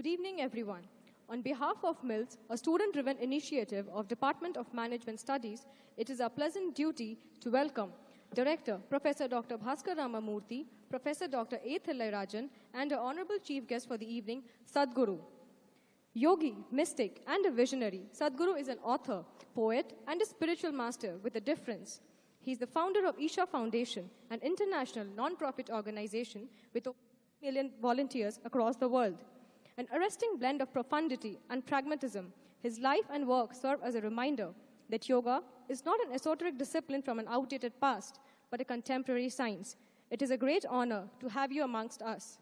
Good evening, everyone. On behalf of MILS, a student-driven initiative of Department of Management Studies, it is our pleasant duty to welcome Director, Professor Dr. Bhaskar Ramamurthy, Professor Dr. A. Thillairajan, and our honorable chief guest for the evening, Sadhguru. Yogi, mystic, and a visionary, Sadhguru is an author, poet, and a spiritual master with a difference. He is the founder of Isha Foundation, an international non-profit organization with over 1 million volunteers across the world. An arresting blend of profundity and pragmatism, his life and work serve as a reminder that yoga is not an esoteric discipline from an outdated past, but a contemporary science. It is a great honor to have you amongst us.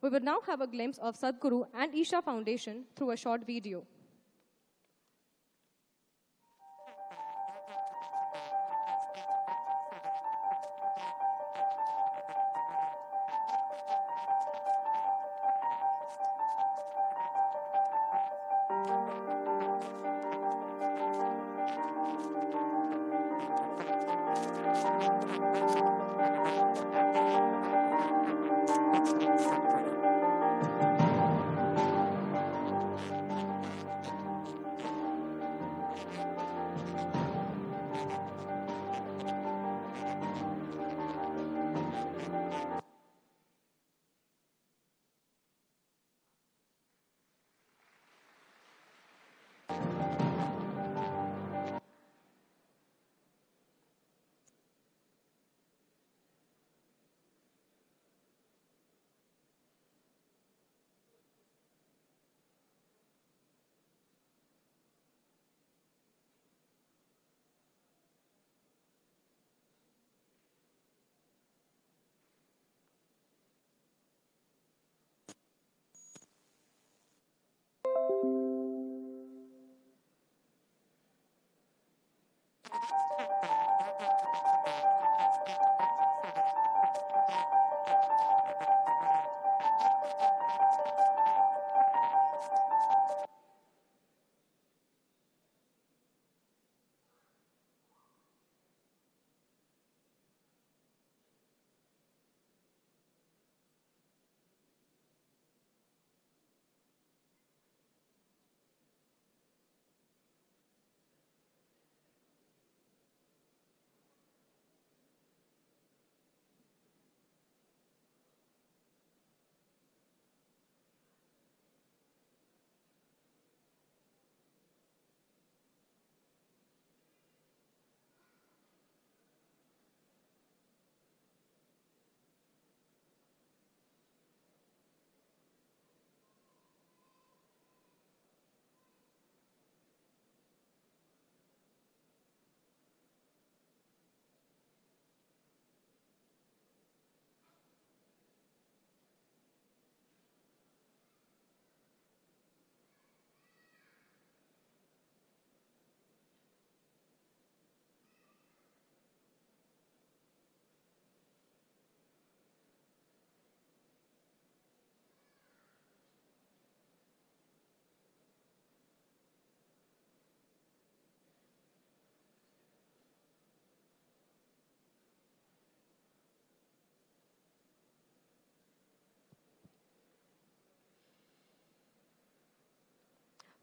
We will now have a glimpse of Sadhguru and Isha Foundation through a short video.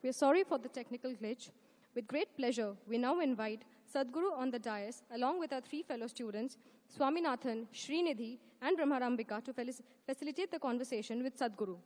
We are sorry for the technical glitch. With great pleasure, we now invite Sadhguru on the dais, along with our three fellow students, Swaminathan, Srinidhi, and Brahmarambika, to facilitate the conversation with Sadhguru.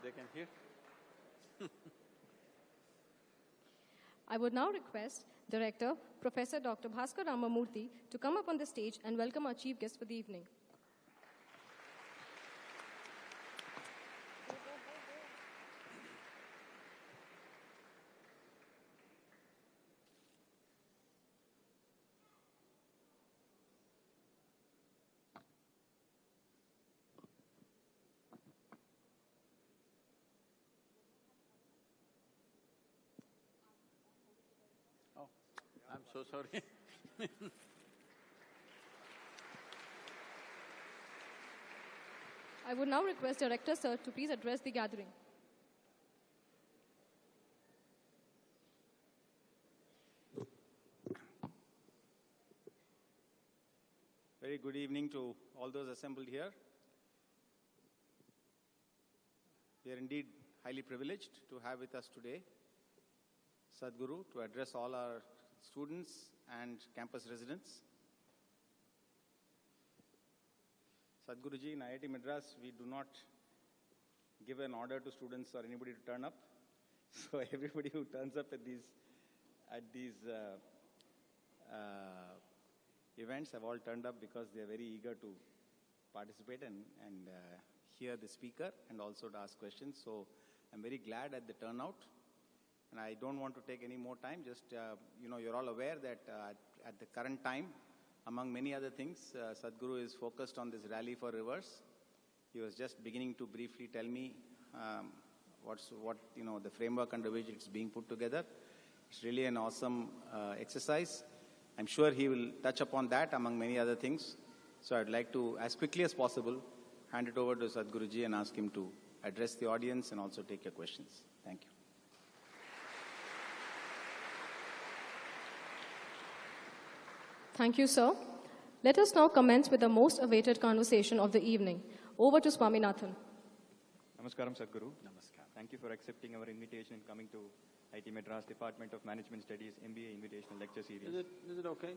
They can hear? I would now request Director, Professor Dr. Bhaskar Ramamurthy, to come up on the stage and welcome our chief guest for the evening. I'm so sorry. I would now request Director Sir to please address the gathering. Very good evening to all those assembled here. We are indeed highly privileged to have with us today Sadhguru to address all our students and campus residents. Sadhguruji, in IIT Madras, we do not give an order to students or anybody to turn up. So everybody who turns up at these events have all turned up because they are very eager to participate and hear the speaker and also to ask questions. So I'm very glad at the turnout. And I don't want to take any more time. Just, you're all aware that at the current time, among many other things, Sadhguru is focused on this rally for rivers. He was just beginning to briefly tell me the framework under which it's being put together. It's really an awesome exercise. I'm sure he will touch upon that among many other things. So I'd like to, as quickly as possible, hand it over to Sadhguruji and ask him to address the audience and also take your questions. Thank you. Thank you, sir. Let us now commence with the most awaited conversation of the evening. Over to Swaminathan. Namaskaram, Sadhguru. Namaskar. Thank you for accepting our invitation and coming to IIT Madras Department of Management Studies MBA Invitational Lecture Series. Is it okay?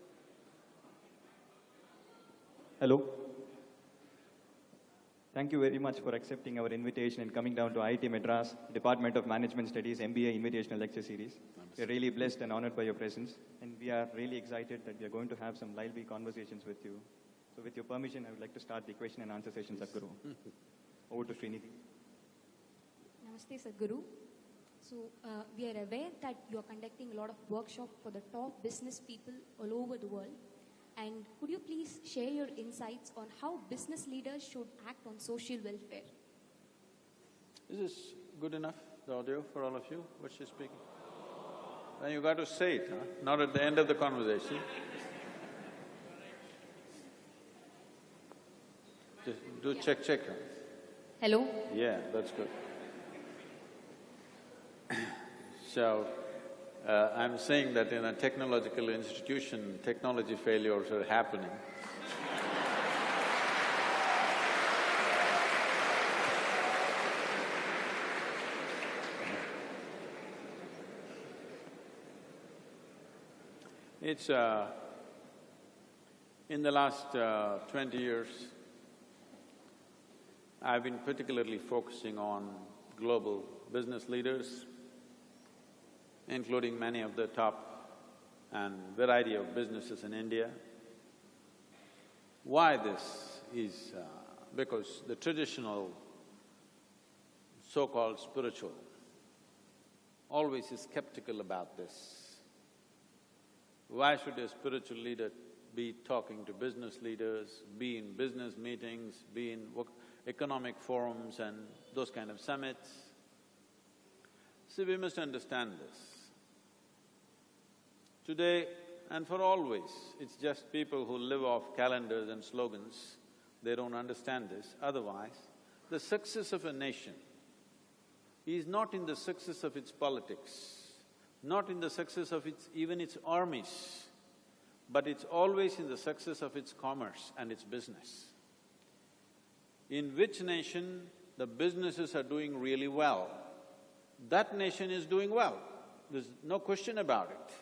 Hello. Thank you very much for accepting our invitation and coming down to IIT Madras Department of Management Studies MBA Invitational Lecture Series. We are really blessed and honored by your presence, and we are really excited that we are going to have some lively conversations with you. So with your permission, I would like to start the question and answer session, Sadhguru. Over to Srinidhi. Namaste, Sadhguru. So we are aware that you are conducting a lot of workshops for the top business people all over the world. And could you please share your insights on how business leaders should act on social welfare? Is this good enough, the audio, for all of you, what she's speaking? Then you got to say it, huh? Not at the end of the conversation. Just do check. Huh? Hello? Yeah, that's good. So, I'm saying that in a technological institution, technology failures are happening. It's in the last 20 years, I've been particularly focusing on global business leaders, including many of the top and variety of businesses in India. Why this is because the traditional so-called spiritual always is skeptical about this. Why should a spiritual leader be talking to business leaders, be in business meetings, be in economic forums and those kind of summits. See, we must understand this. Today and for always, it's just people who live off calendars and slogans, they don't understand this. Otherwise, the success of a nation is not in the success of its politics, not in the success of even its armies, but it's always in the success of its commerce and its business. In which nation the businesses are doing really well, that nation is doing well. There's no question about it.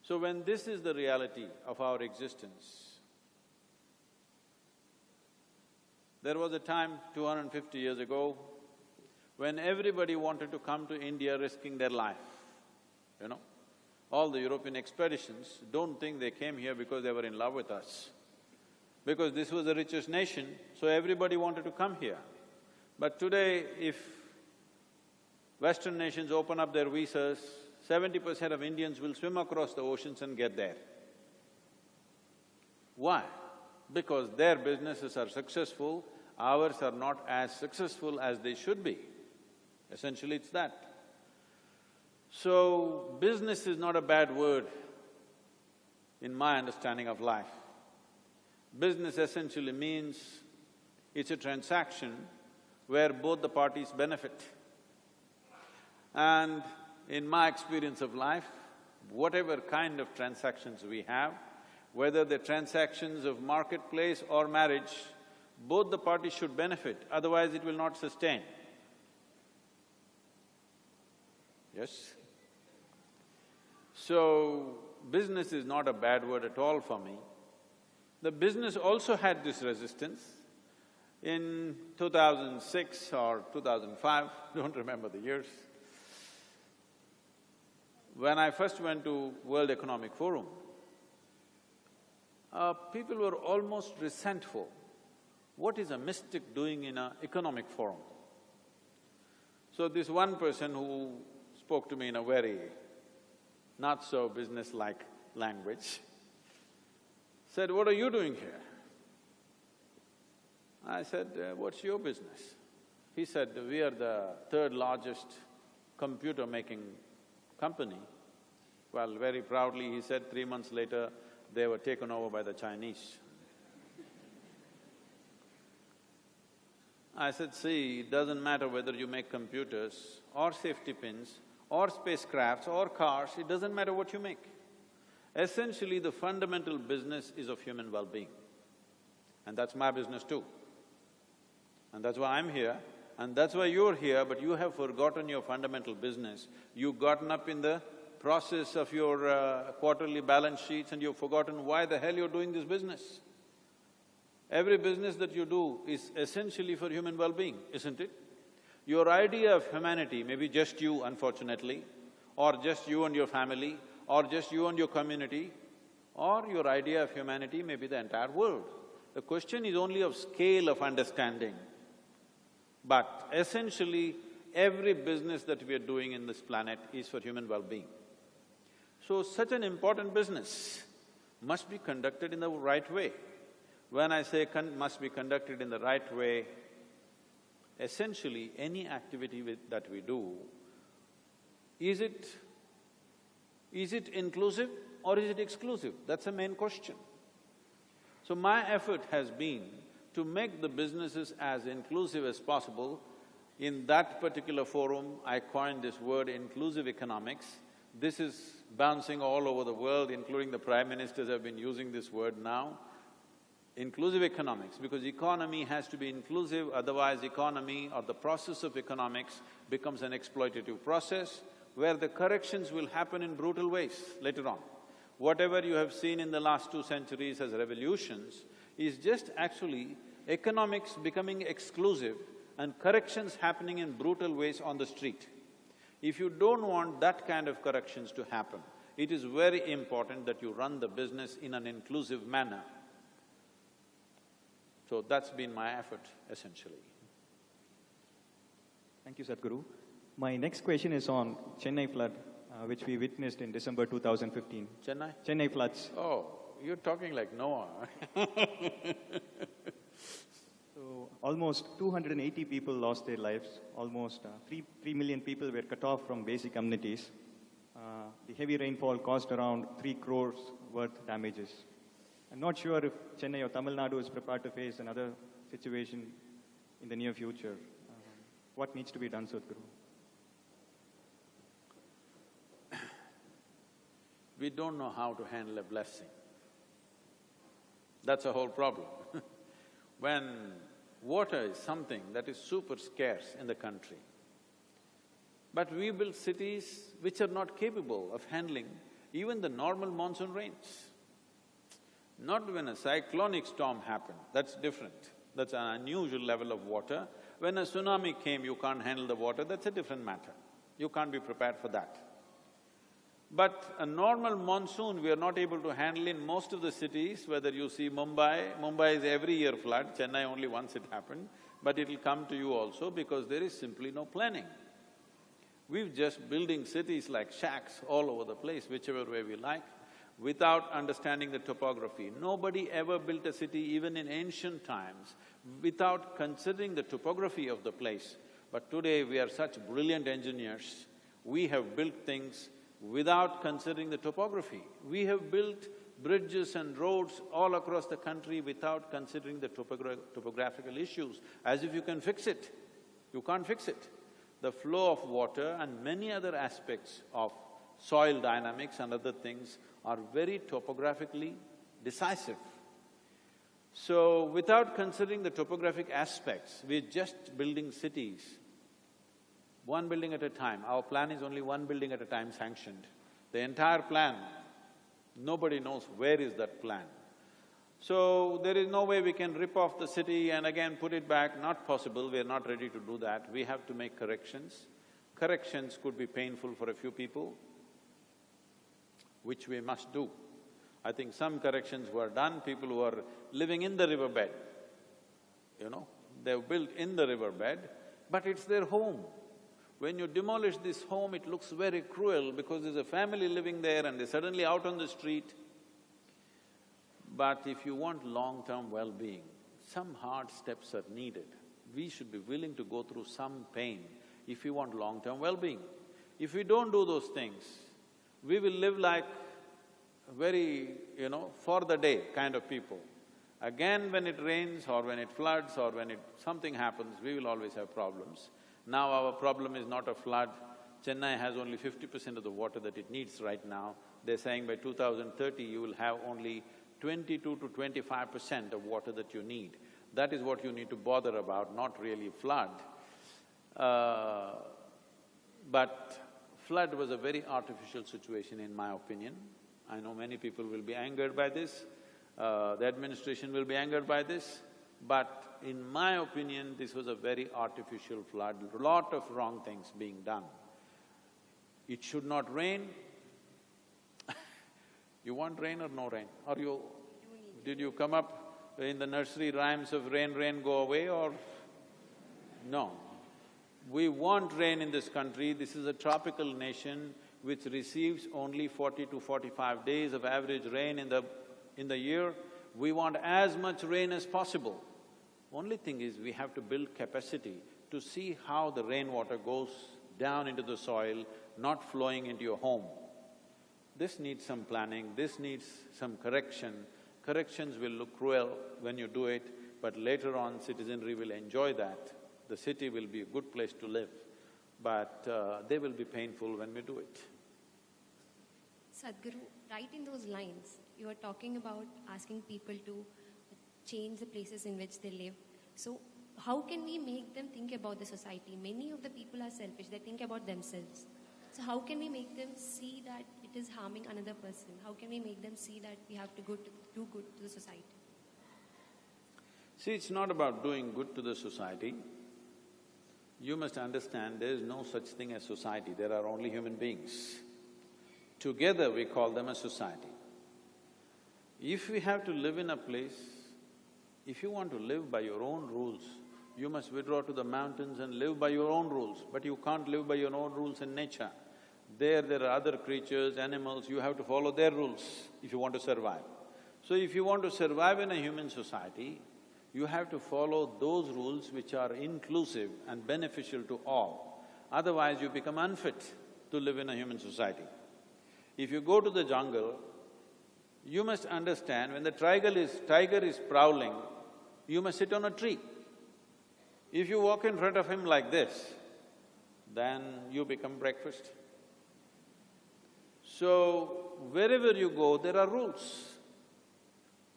So when this is the reality of our existence, there was a time 250 years ago when everybody wanted to come to India risking their life, you know. All the European expeditions, don't think they came here because they were in love with us. Because this was the richest nation, so everybody wanted to come here. But today, if Western nations open up their visas, 70% of Indians will swim across the oceans and get there. Why? Because their businesses are successful, ours are not as successful as they should be. Essentially, it's that. So, business is not a bad word in my understanding of life. Business essentially means it's a transaction where both the parties benefit. And in my experience of life, whatever kind of transactions we have, whether they're transactions of marketplace or marriage, both the parties should benefit, otherwise it will not sustain. Yes? So, business is not a bad word at all for me. The business also had this resistance. In 2006 or 2005, don't remember the years, when I first went to World Economic Forum, people were almost resentful. What is a mystic doing in an economic forum? So this one person who spoke to me in a very not-so-business-like language said, "What are you doing here?" I said, "What's your business?" He said, "We are the third largest computer-making company." Well, very proudly he said 3 months later, they were taken over by the Chinese. I said, "See, it doesn't matter whether you make computers or safety pins or spacecrafts or cars, it doesn't matter what you make. Essentially, the fundamental business is of human well-being. And that's my business too. And that's why I'm here, and that's why you're here, but you have forgotten your fundamental business. You've gotten up in the process of your quarterly balance sheets and you've forgotten why the hell you're doing this business. Every business that you do is essentially for human well-being, isn't it? Your idea of humanity may be just you, unfortunately, or just you and your family, or just you and your community, or your idea of humanity may be the entire world. The question is only of scale of understanding. But essentially, every business that we are doing in this planet is for human well-being. So such an important business must be conducted in the right way. When I say must be conducted in the right way, essentially any activity that we do, is it inclusive or is it exclusive? That's the main question. So my effort has been to make the businesses as inclusive as possible. In that particular forum, I coined this word, inclusive economics. This is bouncing all over the world, including the prime ministers have been using this word now. Inclusive economics, because economy has to be inclusive, otherwise economy or the process of economics becomes an exploitative process where the corrections will happen in brutal ways later on. Whatever you have seen in the last 2 centuries as revolutions is just actually economics becoming exclusive and corrections happening in brutal ways on the street. If you don't want that kind of corrections to happen, it is very important that you run the business in an inclusive manner. So that's been my effort, essentially. Thank you, Sadhguru. My next question is on Chennai flood, which we witnessed in December 2015. Chennai? Chennai floods. Oh. you're talking like Noah. So almost 280 people lost their lives. Almost 3 million people were cut off from basic amenities. The heavy rainfall caused around 3 crores worth damages. I'm not sure if Chennai or Tamil Nadu is prepared to face another situation in the near future. What needs to be done, Sadhguru? We don't know how to handle a blessing. That's a whole problem. When water is something that is super scarce in the country, but we build cities which are not capable of handling even the normal monsoon rains. Not when a cyclonic storm happened, that's different. That's an unusual level of water. When a tsunami came, you can't handle the water, that's a different matter. You can't be prepared for that. But a normal monsoon we are not able to handle in most of the cities, whether you see Mumbai is every year flood, Chennai only once it happened, but it'll come to you also because there is simply no planning. We're just building cities like shacks all over the place, whichever way we like, without understanding the topography. Nobody ever built a city, even in ancient times, without considering the topography of the place. But today we are such brilliant engineers, we have built things without considering the topography. We have built bridges and roads all across the country without considering the topographical issues, as if you can fix it. You can't fix it. The flow of water and many other aspects of soil dynamics and other things are very topographically decisive. So, without considering the topographic aspects, we're just building cities, one building at a time. Our plan is only one building at a time sanctioned. The entire plan, nobody knows where is that plan. So, there is no way we can rip off the city and again put it back, not possible, we're not ready to do that. We have to make corrections. Corrections could be painful for a few people, which we must do. I think some corrections were done, people who are living in the riverbed, they've built in the riverbed, but it's their home. When you demolish this home, it looks very cruel because there's a family living there and they're suddenly out on the street. But if you want long-term well-being, some hard steps are needed. We should be willing to go through some pain if we want long-term well-being. If we don't do those things, we will live like very, for the day kind of people. Again, when it rains or when it floods or when something happens, we will always have problems. Now our problem is not a flood. Chennai has only 50% of the water that it needs right now. They're saying by 2030 you will have only 22 to 25% of water that you need. That is what you need to bother about, not really flood. But flood was a very artificial situation in my opinion. I know many people will be angered by this, the administration will be angered by this, but in my opinion, this was a very artificial flood, lot of wrong things being done. It should not rain. You want rain or no rain? Or did you come up in the nursery rhymes of rain, rain, go away or… No. We want rain in this country. This is a tropical nation which receives only 40 to 45 days of average rain in the year. We want as much rain as possible. Only thing is, we have to build capacity to see how the rainwater goes down into the soil, not flowing into your home. This needs some planning, this needs some correction. Corrections will look cruel when you do it, but later on citizenry will enjoy that. The city will be a good place to live, but they will be painful when we do it. Sadhguru, right in those lines, you were talking about asking people to change the places in which they live. So, how can we make them think about the society? Many of the people are selfish, they think about themselves. So how can we make them see that it is harming another person? How can we make them see that we have to do good to the society? See, it's not about doing good to the society. You must understand there is no such thing as society, there are only human beings. Together we call them a society. If we have to live in a place, if you want to live by your own rules, you must withdraw to the mountains and live by your own rules, but you can't live by your own rules in nature. There are other creatures, animals, you have to follow their rules if you want to survive. So if you want to survive in a human society, you have to follow those rules which are inclusive and beneficial to all. Otherwise, you become unfit to live in a human society. If you go to the jungle, you must understand when the tiger is prowling, you must sit on a tree. If you walk in front of him like this, then you become breakfast. So, wherever you go, there are rules.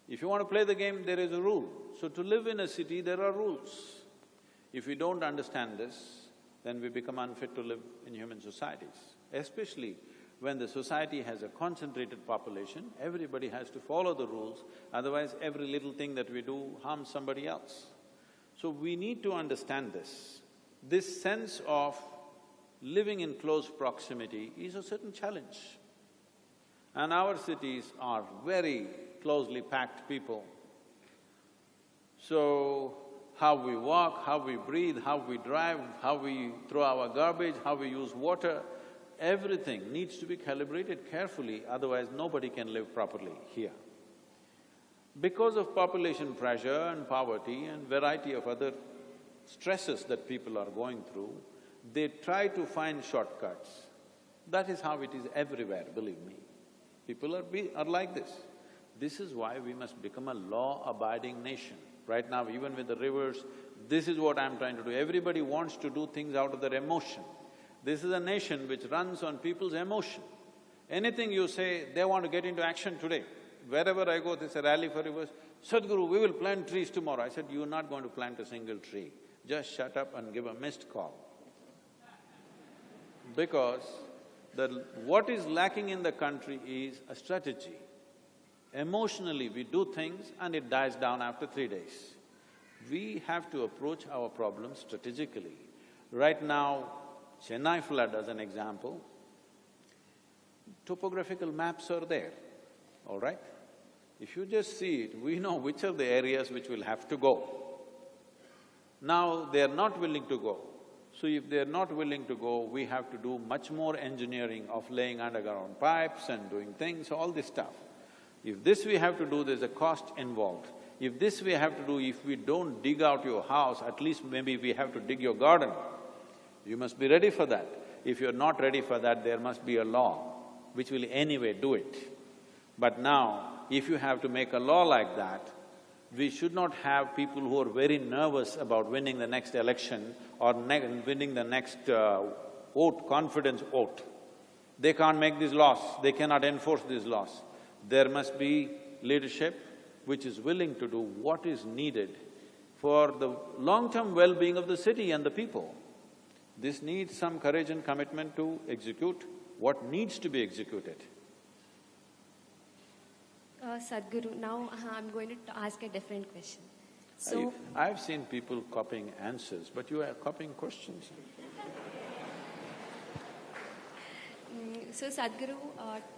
If you want to play the game, there is a rule. So to live in a city, there are rules. If we don't understand this, then we become unfit to live in human societies. Especially when the society has a concentrated population, everybody has to follow the rules, otherwise every little thing that we do harms somebody else. So we need to understand this. This sense of living in close proximity is a certain challenge. And our cities are very closely packed people. So, how we walk, how we breathe, how we drive, how we throw our garbage, how we use water, everything needs to be calibrated carefully, otherwise nobody can live properly here. Because of population pressure and poverty and variety of other stresses that people are going through, they try to find shortcuts. That is how it is everywhere, believe me. People are like this. This is why we must become a law-abiding nation. Right now, even with the rivers, this is what I'm trying to do. Everybody wants to do things out of their emotion. This is a nation which runs on people's emotion. Anything you say, they want to get into action today. Wherever I go, there's a rally for rivers. Sadhguru, we will plant trees tomorrow. I said, you're not going to plant a single tree. Just shut up and give a missed call. Because what is lacking in the country is a strategy. Emotionally, we do things and it dies down after 3 days. We have to approach our problems strategically. Right now, Chennai flood as an example, topographical maps are there, all right? If you just see it, we know which are the areas which will have to go. Now, they are not willing to go. So if they are not willing to go, we have to do much more engineering of laying underground pipes and doing things, all this stuff. If this we have to do, there's a cost involved. If this we have to do, if we don't dig out your house, at least maybe we have to dig your garden. You must be ready for that. If you're not ready for that, there must be a law which will anyway do it. But now, if you have to make a law like that, we should not have people who are very nervous about winning the next election or winning the next vote, confidence vote. They can't make these laws, they cannot enforce these laws. There must be leadership which is willing to do what is needed for the long-term well-being of the city and the people. This needs some courage and commitment to execute what needs to be executed. Sadhguru, now I'm going to ask a different question. So, I've seen people copying answers, but you are copying questions. So Sadhguru,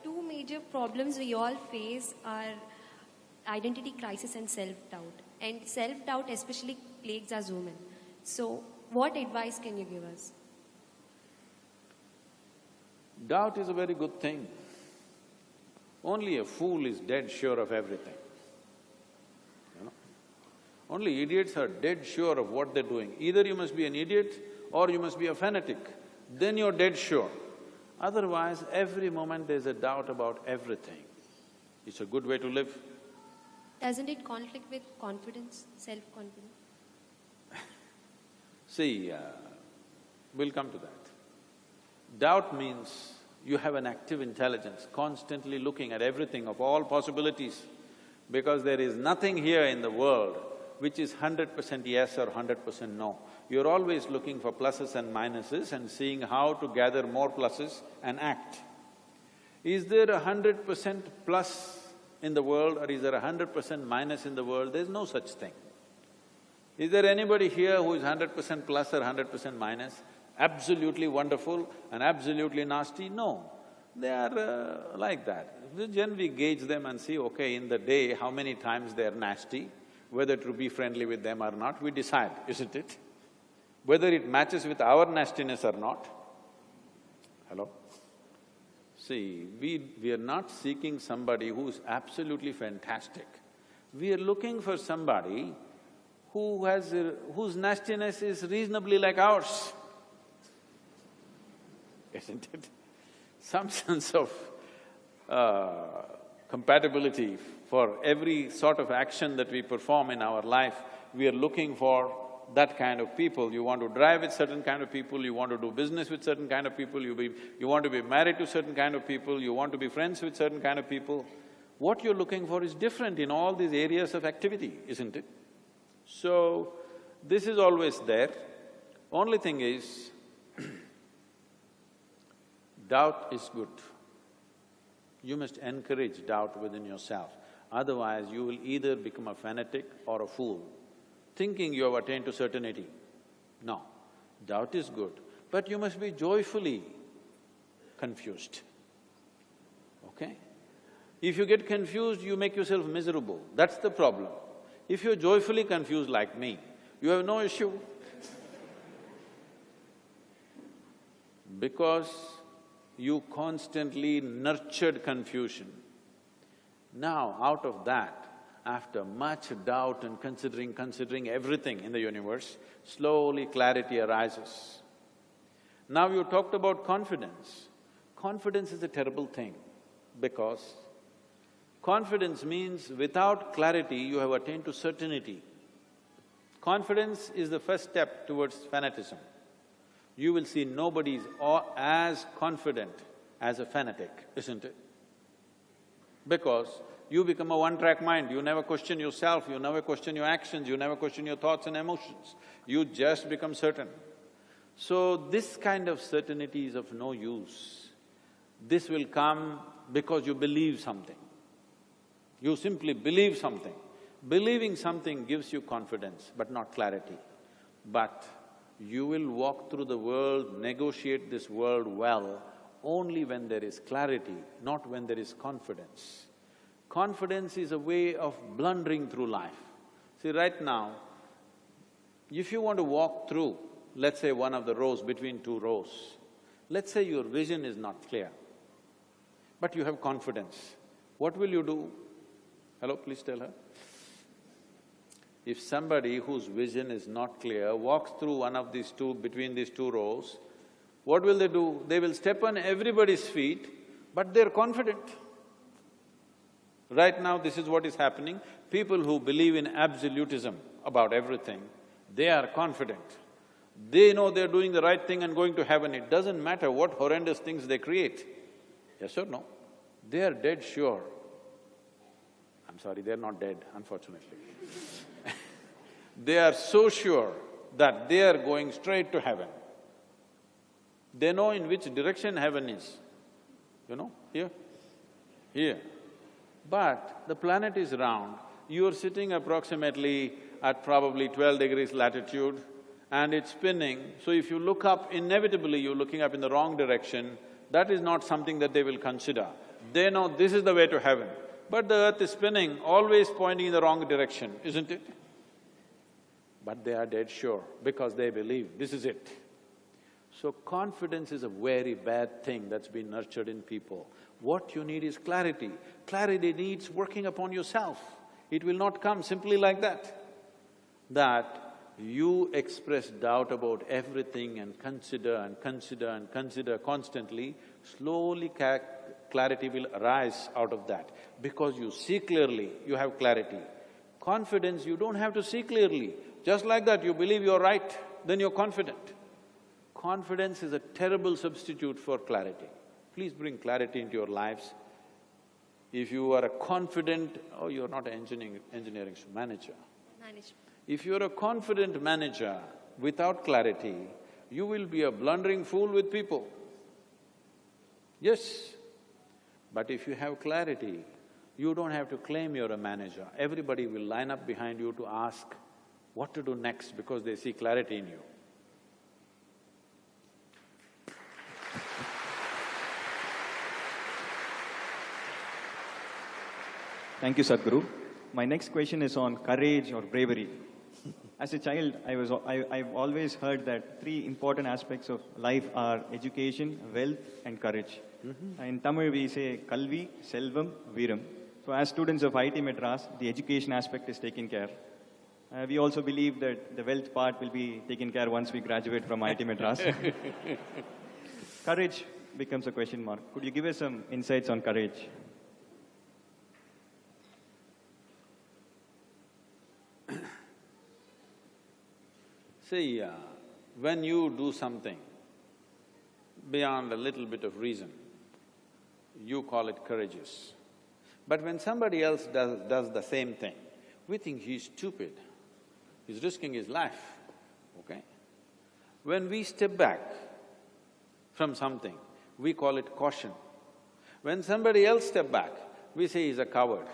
two major problems we all face are identity crisis and self-doubt. And self-doubt especially plagues us women. So, what advice can you give us? Doubt is a very good thing. Only a fool is dead sure of everything, you know. Only idiots are dead sure of what they're doing. Either you must be an idiot or you must be a fanatic, then you're dead sure. Otherwise, every moment there's a doubt about everything. It's a good way to live. Doesn't it conflict with confidence, self-confidence? See, we'll come to that. Doubt means you have an active intelligence, constantly looking at everything of all possibilities, because there is nothing here in the world which is 100% yes or 100% no. You're always looking for pluses and minuses and seeing how to gather more pluses and act. Is there 100% plus in the world or is there 100% minus in the world? There's no such thing. Is there anybody here who is 100% plus or 100% minus? Absolutely wonderful and absolutely nasty? No. They are like that. Then we gauge them and see, okay, in the day, how many times they are nasty, whether to be friendly with them or not, we decide, isn't it? Whether it matches with our nastiness or not. Hello? See, we are not seeking somebody who's absolutely fantastic. We are looking for somebody whose nastiness is reasonably like ours, isn't it? Some sense of compatibility for every sort of action that we perform in our life, we are looking for that kind of people. You want to drive with certain kind of people, you want to do business with certain kind of people, you want to be married to certain kind of people, you want to be friends with certain kind of people. What you're looking for is different in all these areas of activity, isn't it? So, this is always there. Only thing is, doubt is good. You must encourage doubt within yourself. Otherwise, you will either become a fanatic or a fool, thinking you have attained to certainty. No, doubt is good, but you must be joyfully confused, okay? If you get confused, you make yourself miserable, that's the problem. If you're joyfully confused like me, you have no issue. Because you constantly nurtured confusion. Now, out of that, after much doubt and considering everything in the universe, slowly clarity arises. Now you talked about confidence. Confidence is a terrible thing because confidence means without clarity you have attained to certainty. Confidence is the first step towards fanatism. You will see nobody is as confident as a fanatic, isn't it? Because you become a one-track mind, you never question yourself, you never question your actions, you never question your thoughts and emotions. You just become certain. So this kind of certainty is of no use. This will come because you believe something. You simply believe something. Believing something gives you confidence, but not clarity. But you will walk through the world, negotiate this world well, only when there is clarity, not when there is confidence. Confidence is a way of blundering through life. See, right now, if you want to walk through, let's say one of the rows between two rows, let's say your vision is not clear, but you have confidence, what will you do? Hello, please tell her. If somebody whose vision is not clear walks through one of these two, between these two rows, what will they do? They will step on everybody's feet, but they're confident. Right now, this is what is happening. People who believe in absolutism about everything, they are confident. They know they're doing the right thing and going to heaven. It doesn't matter what horrendous things they create. Yes or no? They are dead sure. I'm sorry, they're not dead, unfortunately. They are so sure that they are going straight to heaven. They know in which direction heaven is, you know, here. But the planet is round, you are sitting approximately at probably 12 degrees latitude and it's spinning, so if you look up, inevitably you're looking up in the wrong direction, that is not something that they will consider. They know this is the way to heaven, but the earth is spinning, always pointing in the wrong direction, isn't it? But they are dead sure because they believe this is it. So confidence is a very bad thing that's been nurtured in people. What you need is clarity. Clarity needs working upon yourself. It will not come simply like that. That you express doubt about everything and consider constantly, slowly clarity will arise out of that. Because you see clearly, you have clarity. Confidence, you don't have to see clearly. Just like that, you believe you're right, then you're confident. Confidence is a terrible substitute for clarity. Please bring clarity into your lives. If you are a confident… oh, you're not an engineering manager. If you're a confident manager without clarity, you will be a blundering fool with people. Yes, but if you have clarity, you don't have to claim you're a manager. Everybody will line up behind you to ask what to do next because they see clarity in you. Thank you, Sadhguru. My next question is on courage or bravery. As a child, I've always heard that three important aspects of life are education, wealth and courage. In Tamil, we say Kalvi, Selvam, Viram. So as students of IIT Madras, the education aspect is taken care. We also believe that the wealth part will be taken care once we graduate from IIT Madras. Courage becomes a question mark. Could you give us some insights on courage? See, when you do something beyond a little bit of reason, you call it courageous. But when somebody else does the same thing, we think he's stupid, he's risking his life, okay? When we step back from something, we call it caution. When somebody else step back, we say he's a coward.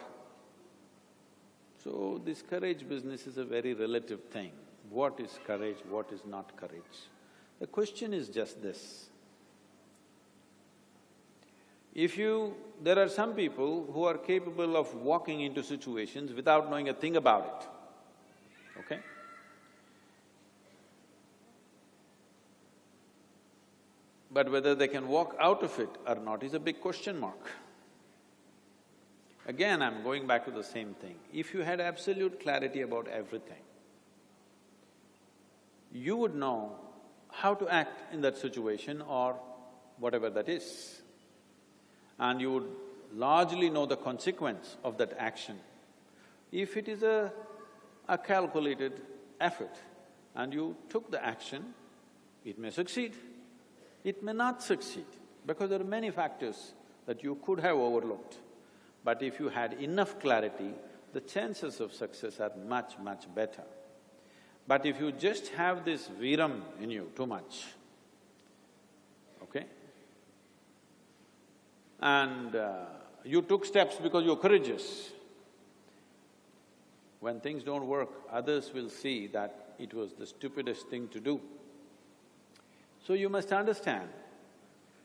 So this courage business is a very relative thing. What is courage, what is not courage? The question is just this. There are some people who are capable of walking into situations without knowing a thing about it, okay? But whether they can walk out of it or not is a big question mark. Again, I'm going back to the same thing. If you had absolute clarity about everything, you would know how to act in that situation or whatever that is. And you would largely know the consequence of that action. If it is a calculated effort and you took the action, it may succeed, it may not succeed, because there are many factors that you could have overlooked. But if you had enough clarity, the chances of success are much, much better. But if you just have this viram in you too much, okay? And you took steps because you're courageous. When things don't work, others will see that it was the stupidest thing to do. So you must understand,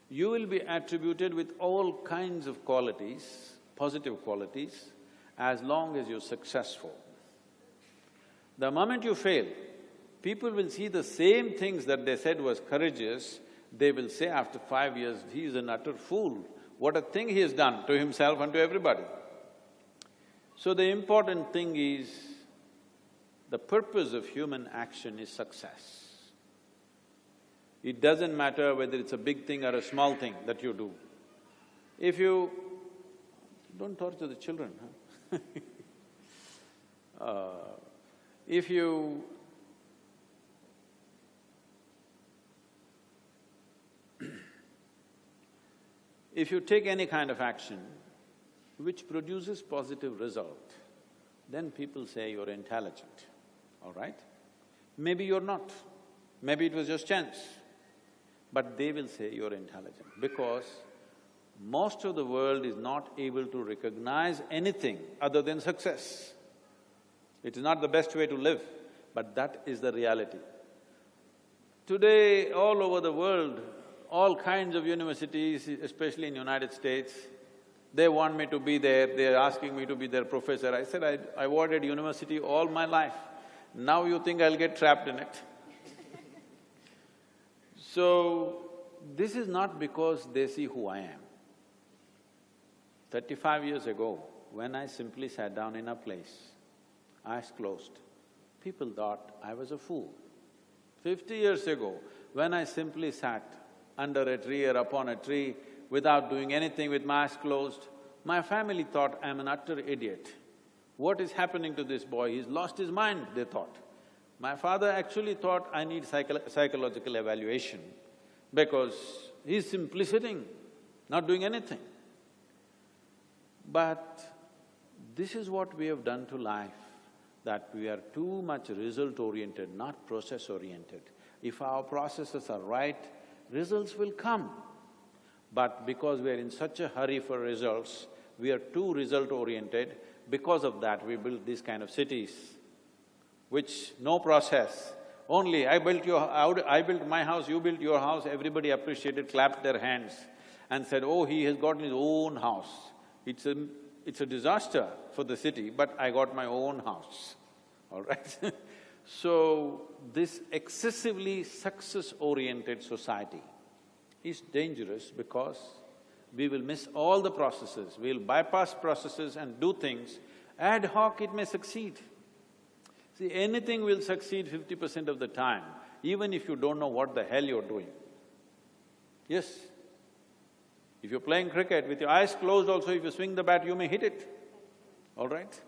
you will be attributed with all kinds of qualities, positive qualities, as long as you're successful. The moment you fail, people will see the same things that they said was courageous, they will say after 5 years, he is an utter fool. What a thing he has done to himself and to everybody. So the important thing is, the purpose of human action is success. It doesn't matter whether it's a big thing or a small thing that you do. If you… don't torture the children, huh? If you… if you take any kind of action which produces positive result, then people say you're intelligent, all right? Maybe you're not, maybe it was just chance, but they will say you're intelligent because most of the world is not able to recognize anything other than success. It is not the best way to live, but that is the reality. Today, all over the world, all kinds of universities, especially in United States, they want me to be there, they're asking me to be their professor. I said, I avoided university all my life. Now you think I'll get trapped in it? So, this is not because they see who I am. 35 years ago, when I simply sat down in a place, eyes closed, people thought I was a fool. 50 years ago, when I simply sat under a tree or upon a tree without doing anything with my eyes closed, my family thought I'm an utter idiot. What is happening to this boy? He's lost his mind, they thought. My father actually thought I need psychological evaluation because he's simply sitting, not doing anything. But this is what we have done to life, that we are too much result-oriented, not process-oriented. If our processes are right, results will come. But because we are in such a hurry for results, we are too result-oriented. Because of that, we build these kind of cities, which no process, only I built my house, you built your house, everybody appreciated, clapped their hands and said, oh, he has gotten his own house. It's a disaster for the city, but I got my own house, all right? So, this excessively success-oriented society is dangerous because We will miss all the processes, we'll bypass processes and do things. Ad hoc, it may succeed. See, anything will succeed 50% of the time, even if you don't know what the hell you're doing. Yes. If you're playing cricket, with your eyes closed also, if you swing the bat, you may hit it, all right?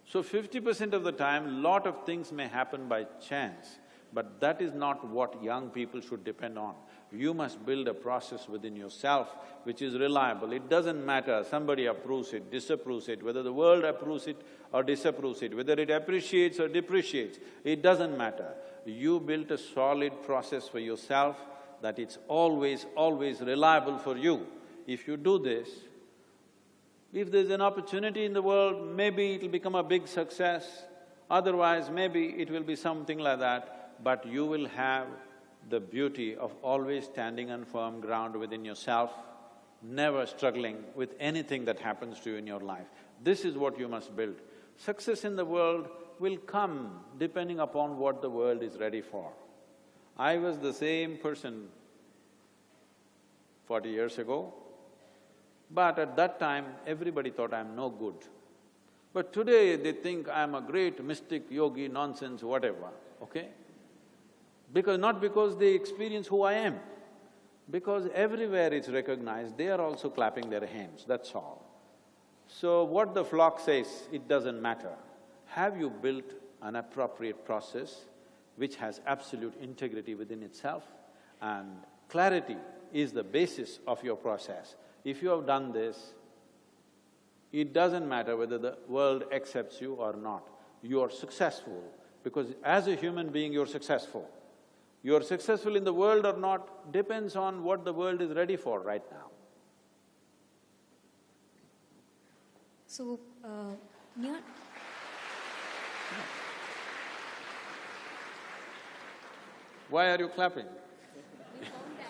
So 50% of the time, lot of things may happen by chance, but that is not what young people should depend on. You must build a process within yourself which is reliable. It doesn't matter, somebody approves it, disapproves it, whether the world approves it or disapproves it, whether it appreciates or depreciates, it doesn't matter. You built a solid process for yourself that it's always reliable for you. If you do this, if there's an opportunity in the world, maybe it'll become a big success, otherwise maybe it will be something like that, but you will have the beauty of always standing on firm ground within yourself, never struggling with anything that happens to you in your life. This is what you must build. Success in the world will come depending upon what the world is ready for. I was the same person 40 years ago, but at that time, everybody thought I'm no good. But today, they think I'm a great mystic, yogi, nonsense, whatever, okay? Not because they experience who I am, because everywhere it's recognized, they are also clapping their hands, that's all. So what the flock says, it doesn't matter. Have you built an appropriate process which has absolute integrity within itself? And clarity is the basis of your process. If you have done this, it doesn't matter whether the world accepts you or not. You are successful, because as a human being, you're successful. You're successful in the world or not depends on what the world is ready for right now. So, Why are you clapping? we found the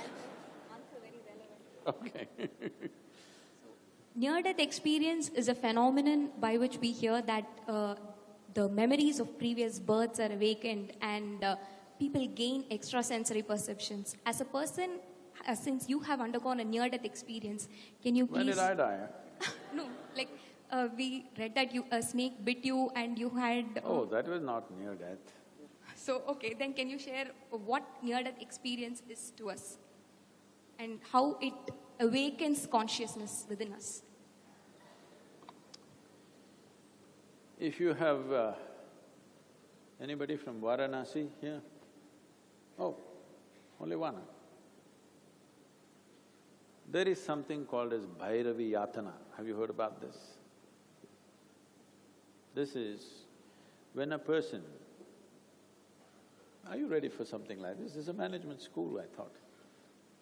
answer very relevant. Okay. Near-death experience is a phenomenon by which we hear that the memories of previous births are awakened and people gain extrasensory perceptions. As a person, since you have undergone a near-death experience, can you please… When did I die? No, like we read that a snake bit you and you had… Oh, that was not near death. So, okay, then can you share what near-death experience is to us and how it awakens consciousness within us? If you have… anybody from Varanasi here? Oh, only one. There is something called as Bhairavi Yatana. Have you heard about this? This is when a person… Are you ready for something like this? This is a management school, I thought.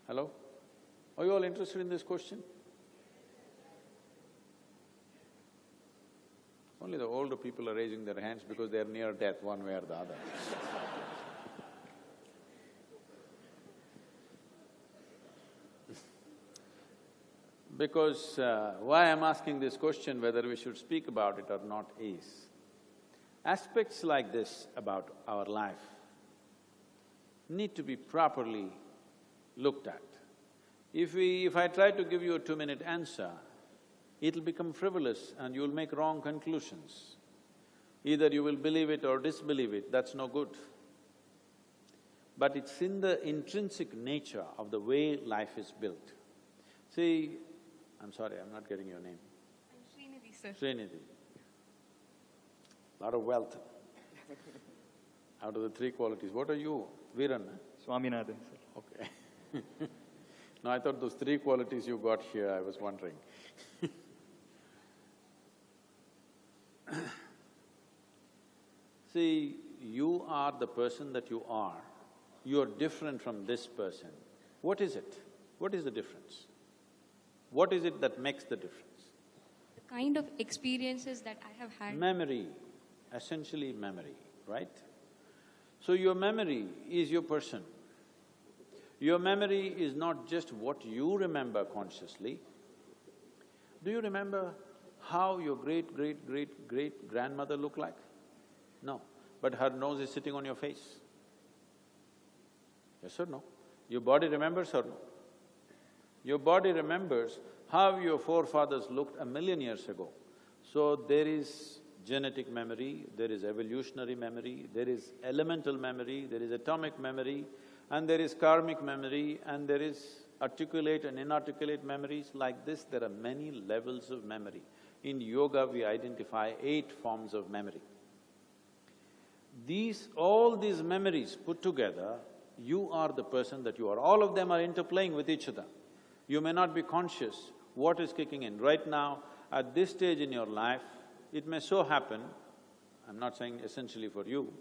Hello? Are you all interested in this question? Only the older people are raising their hands because they are near death one way or the other. Because why I'm asking this question, whether we should speak about it or not, is aspects like this about our life need to be properly looked at. If I try to give you a 2-minute answer, it'll become frivolous and you'll make wrong conclusions. Either you will believe it or disbelieve it, that's no good. But it's in the intrinsic nature of the way life is built. See, I'm sorry, I'm not getting your name. I'm Srinidhi, sir. Srinidhi. Lot of wealth. Out of the 3 qualities, what are you? Viran, eh? Swaminathan, sir. Okay. No, I thought those 3 qualities you got here, I was wondering. See, you are the person that you are. You're different from this person. What is it? What is the difference? What is it that makes the difference? The kind of experiences that I have had… Memory, essentially memory, right? So your memory is your person. Your memory is not just what you remember consciously. Do you remember how your great-great-great-great-grandmother looked like? No, but her nose is sitting on your face. Yes or no? Your body remembers or no? Your body remembers how your forefathers looked a million years ago. So there is genetic memory, there is evolutionary memory, there is elemental memory, there is atomic memory, and there is karmic memory, and there is articulate and inarticulate memories. Like this, there are many levels of memory. In yoga, we identify 8 forms of memory. All these memories put together, you are the person that you are. All of them are interplaying with each other. You may not be conscious what is kicking in. Right now, at this stage in your life, it may so happen, I'm not saying essentially for you,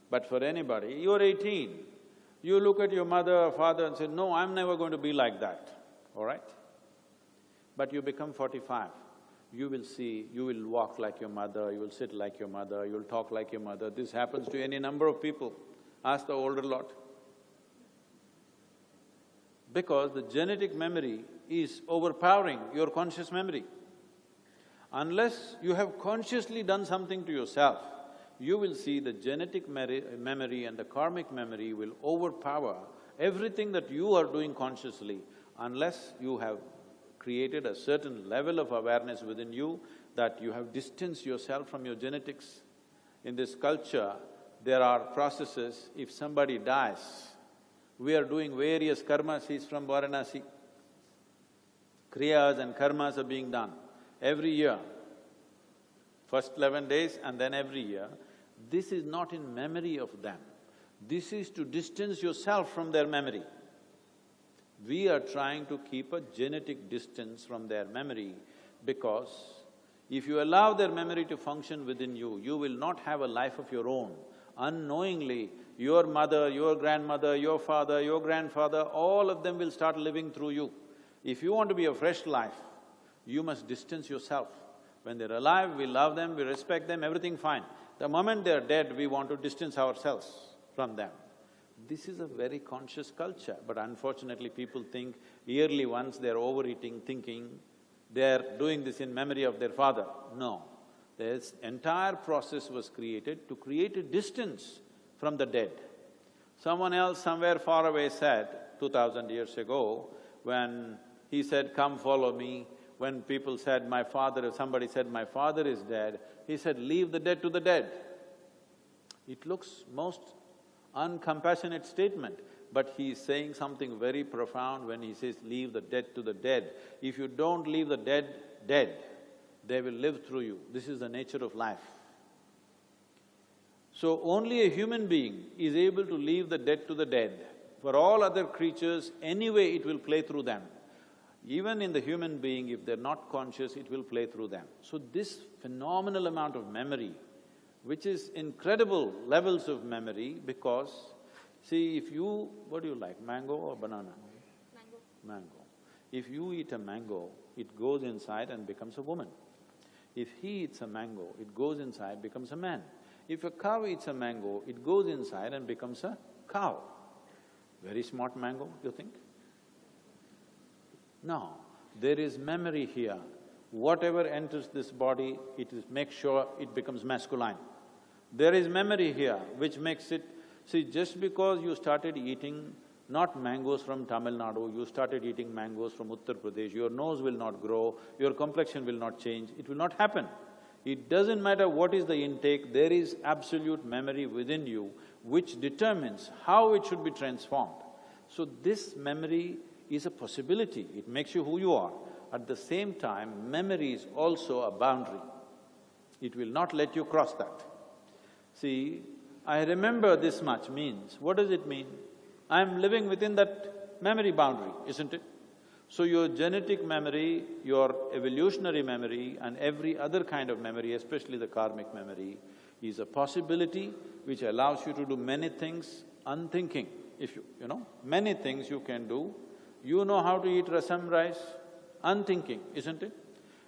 but for anybody, you're 18. You look at your mother or father and say, no, I'm never going to be like that, all right? But you become 45. You will see, you will walk like your mother, you will sit like your mother, you will talk like your mother. This happens to any number of people. Ask the older lot. Because the genetic memory is overpowering your conscious memory. Unless you have consciously done something to yourself, you will see the genetic memory and the karmic memory will overpower everything that you are doing consciously, unless you have created a certain level of awareness within you that you have distanced yourself from your genetics. In this culture, there are processes. If somebody dies, we are doing various karmas. He's from Varanasi. Kriyas and karmas are being done every year. First 11 days and then every year. This is not in memory of them. This is to distance yourself from their memory. We are trying to keep a genetic distance from their memory because if you allow their memory to function within you, you will not have a life of your own. Unknowingly, your mother, your grandmother, your father, your grandfather, all of them will start living through you. If you want to be a fresh life, you must distance yourself. When they're alive, we love them, we respect them, everything fine. The moment they're dead, we want to distance ourselves from them. This is a very conscious culture, but unfortunately people think yearly once they're overeating, thinking they're doing this in memory of their father. No. This entire process was created to create a distance from the dead. Someone else somewhere far away said, 2000 years ago, when he said, come follow me, when people said, my father… somebody said, my father is dead, he said, leave the dead to the dead. It looks most uncompassionate statement, but he is saying something very profound when he says, leave the dead to the dead. If you don't leave the dead dead, they will live through you. This is the nature of life. So only a human being is able to leave the dead to the dead. For all other creatures, anyway it will play through them. Even in the human being, if they're not conscious, it will play through them. So this phenomenal amount of memory, which is incredible levels of memory, because, see, if you… what do you like, mango or banana? Mango. Mango. If you eat a mango, it goes inside and becomes a woman. If he eats a mango, it goes inside, becomes a man. If a cow eats a mango, it goes inside and becomes a cow. Very smart mango, you think? No, there is memory here. Whatever enters this body, makes sure it becomes masculine. There is memory here which makes it… see, just because you started eating not mangoes from Tamil Nadu, you started eating mangoes from Uttar Pradesh, your nose will not grow, your complexion will not change, it will not happen. It doesn't matter what is the intake, there is absolute memory within you which determines how it should be transformed. So this memory is a possibility, it makes you who you are. At the same time, memory is also a boundary. It will not let you cross that. See, I remember this much means, what does it mean? I'm living within that memory boundary, isn't it? So your genetic memory, your evolutionary memory and every other kind of memory, especially the karmic memory, is a possibility which allows you to do many things unthinking. If you know, many things you can do. You know how to eat rasam rice, unthinking, isn't it?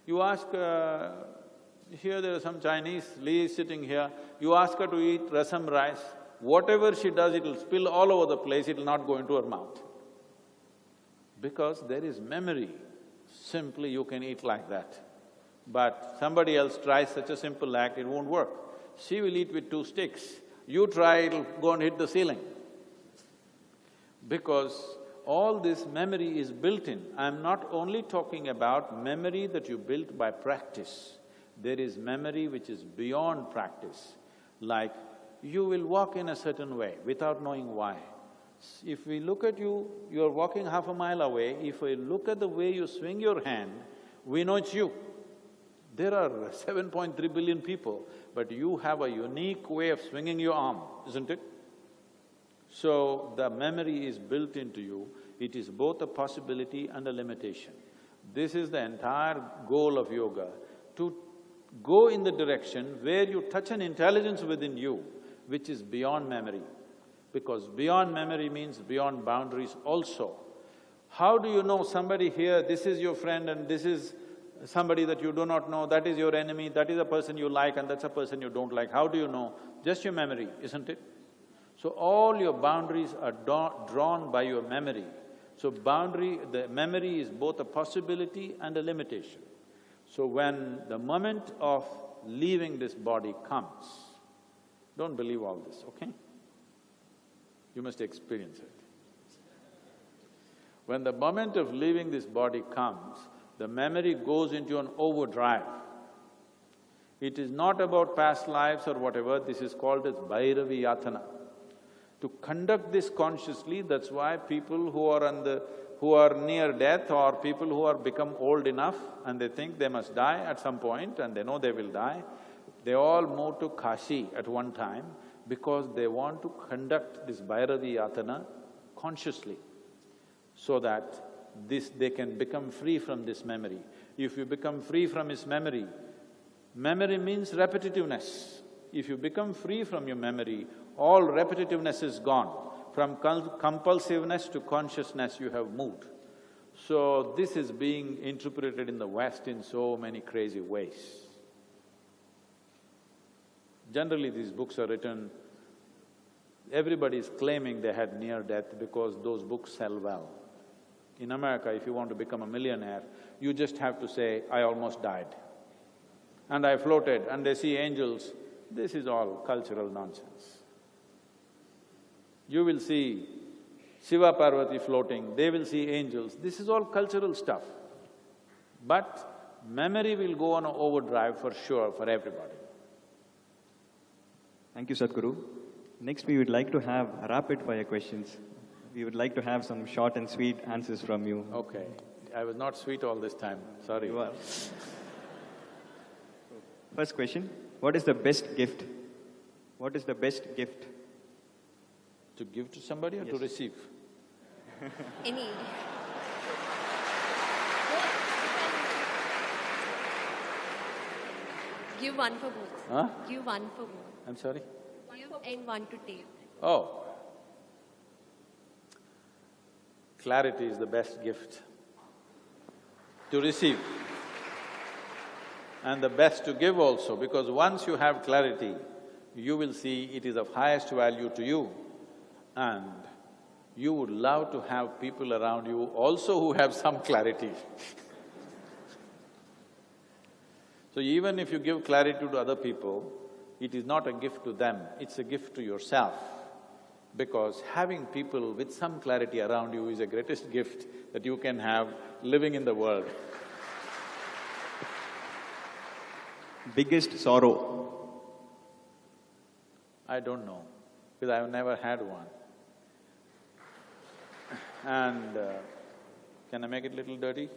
You ask… here there is some Chinese, Lee is sitting here, you ask her to eat rasam rice, whatever she does, it'll spill all over the place, it'll not go into her mouth. Because there is memory, simply you can eat like that. But somebody else tries such a simple act, it won't work. She will eat with 2 sticks, you try, it'll go and hit the ceiling. Because all this memory is built in. I'm not only talking about memory that you built by practice. There is memory which is beyond practice. Like, you will walk in a certain way without knowing why. If we look at you, you're walking half a mile away, if we look at the way you swing your hand, we know it's you. There are 7.3 billion people, but you have a unique way of swinging your arm, isn't it? So, the memory is built into you. It is both a possibility and a limitation. This is the entire goal of yoga, to go in the direction where you touch an intelligence within you which is beyond memory. Because beyond memory means beyond boundaries also. How do you know somebody here, this is your friend and this is somebody that you do not know, that is your enemy, that is a person you like and that's a person you don't like? How do you know? Just your memory, isn't it? So all your boundaries are drawn by your memory. So the memory is both a possibility and a limitation. So when the moment of leaving this body comes, don't believe all this, okay? You must experience it. When the moment of leaving this body comes, the memory goes into an overdrive. It is not about past lives or whatever, this is called as Bhairavi Yatana. To conduct this consciously, that's why people who are near death or people who are become old enough and they think they must die at some point and they know they will die, they all move to Kashi at one time because they want to conduct this Bhairavi Yatana consciously so that they can become free from this memory. If you become free from his memory, memory means repetitiveness. If you become free from your memory, all repetitiveness is gone. From compulsiveness to consciousness you have moved. So this is being interpreted in the West in so many crazy ways. Generally these books are written, everybody is claiming they had near death because those books sell well. In America, if you want to become a millionaire, you just have to say, I almost died. And I floated and they see angels. This is all cultural nonsense. You will see Shiva Parvati floating, they will see angels, this is all cultural stuff. But memory will go on an overdrive for sure for everybody. Thank you, Sadhguru. Next, we would like to have rapid-fire questions. We would like to have some short and sweet answers from you. Okay. I was not sweet all this time, sorry. You are. First question, what is the best gift? What is the best gift? To give to somebody or to receive? Any. Give one for both. Huh? Give one for both. I'm sorry? Give and one to take. Oh. Clarity is the best gift to receive. And the best to give also, because once you have clarity, you will see it is of highest value to you. And you would love to have people around you also who have some clarity. So even if you give clarity to other people, it is not a gift to them, it's a gift to yourself. Because having people with some clarity around you is the greatest gift that you can have living in the world. Biggest sorrow? I don't know, because I've never had one. And can I make it a little dirty?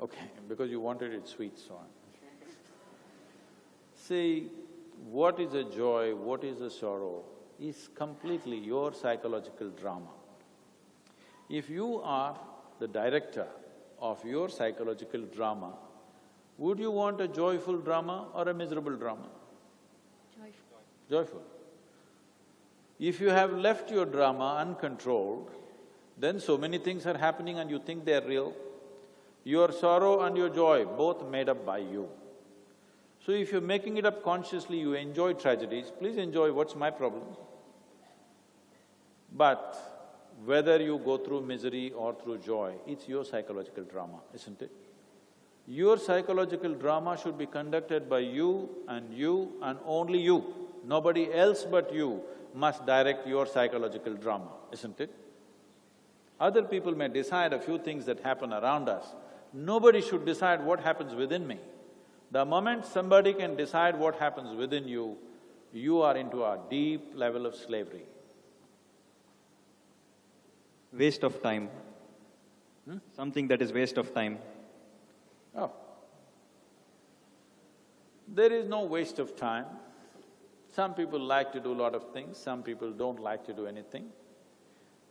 Okay, because you wanted it sweet, so on. See, what is a joy, what is a sorrow is completely your psychological drama. If you are the director of your psychological drama, would you want a joyful drama or a miserable drama? Joyful. Joyful. If you have left your drama uncontrolled, then so many things are happening and you think they're real. Your sorrow and your joy, both made up by you. So if you're making it up consciously, you enjoy tragedies, please enjoy, what's my problem? But whether you go through misery or through joy, it's your psychological drama, isn't it? Your psychological drama should be conducted by you and only you. Nobody else but you must direct your psychological drama, isn't it? Other people may decide a few things that happen around us. Nobody should decide what happens within me. The moment somebody can decide what happens within you, you are into a deep level of slavery. Waste of time. Something that is waste of time. Oh. There is no waste of time. Some people like to do a lot of things, some people don't like to do anything.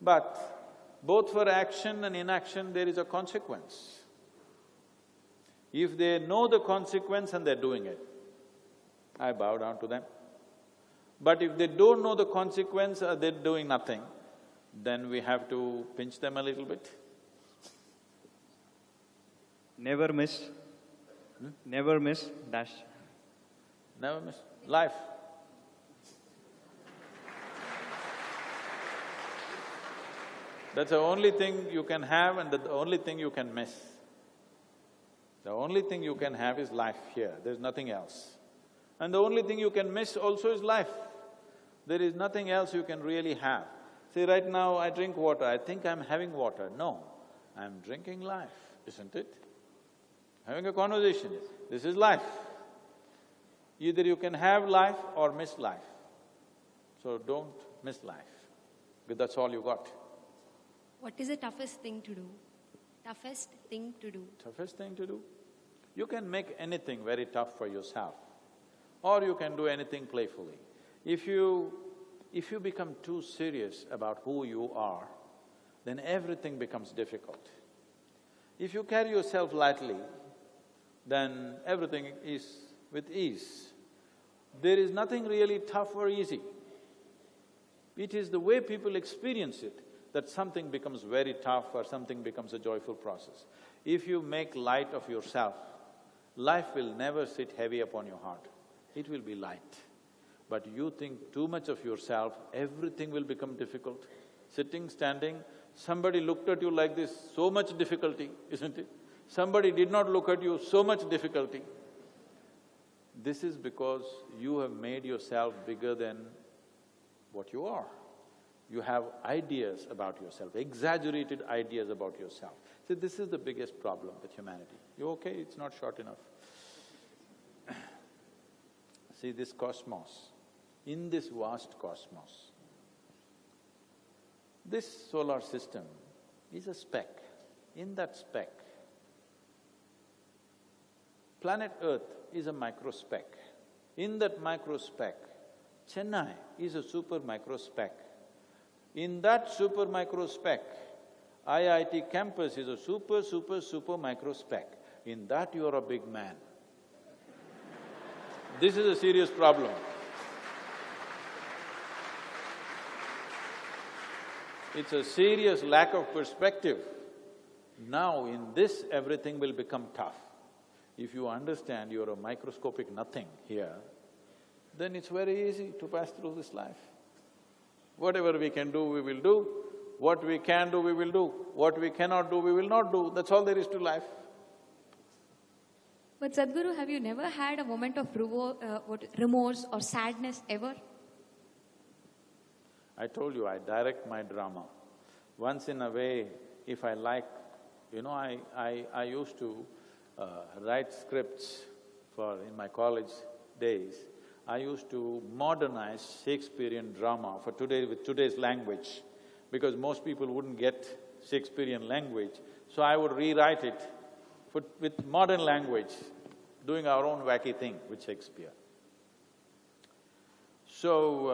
But both for action and inaction, there is a consequence. If they know the consequence and they're doing it, I bow down to them. But if they don't know the consequence or they're doing nothing, then we have to pinch them a little bit. Never miss. Never miss, dash. Never miss. Life. That's the only thing you can have and the only thing you can miss. The only thing you can have is life here, there's nothing else. And the only thing you can miss also is life. There is nothing else you can really have. See, right now I drink water, I think I'm having water. No, I'm drinking life, isn't it? Having a conversation, this is life. Either you can have life or miss life. So don't miss life, because that's all you got. What is the toughest thing to do? Toughest thing to do? Toughest thing to do? You can make anything very tough for yourself, or you can do anything playfully. If you become too serious about who you are, then everything becomes difficult. If you carry yourself lightly, then everything is with ease. There is nothing really tough or easy. It is the way people experience it that something becomes very tough or something becomes a joyful process. If you make light of yourself, life will never sit heavy upon your heart, it will be light. But you think too much of yourself, everything will become difficult. Sitting, standing, somebody looked at you like this, so much difficulty, isn't it? Somebody did not look at you, so much difficulty. This is because you have made yourself bigger than what you are. You have ideas about yourself, exaggerated ideas about yourself. See, this is the biggest problem with humanity. You okay? It's not short enough. See, this cosmos, in this vast cosmos, this solar system is a speck. In that speck, planet Earth is a microspeck. In that microspeck, Chennai is a super microspeck. In that super microspeck, IIT campus is a super microspeck. In that you are a big man. This is a serious problem. It's a serious lack of perspective. Now in this everything will become tough. If you understand you're a microscopic nothing here, then it's very easy to pass through this life. Whatever we can do, we will do. What we can do, we will do. What we cannot do, we will not do. That's all there is to life. But Sadhguru, have you never had a moment of remorse or sadness ever? I told you, I direct my drama. Once in a way, if I like… I used to write scripts in my college days. I used to modernize Shakespearean drama for with today's language, because most people wouldn't get Shakespearean language, so I would rewrite it with modern language, doing our own wacky thing with Shakespeare. So,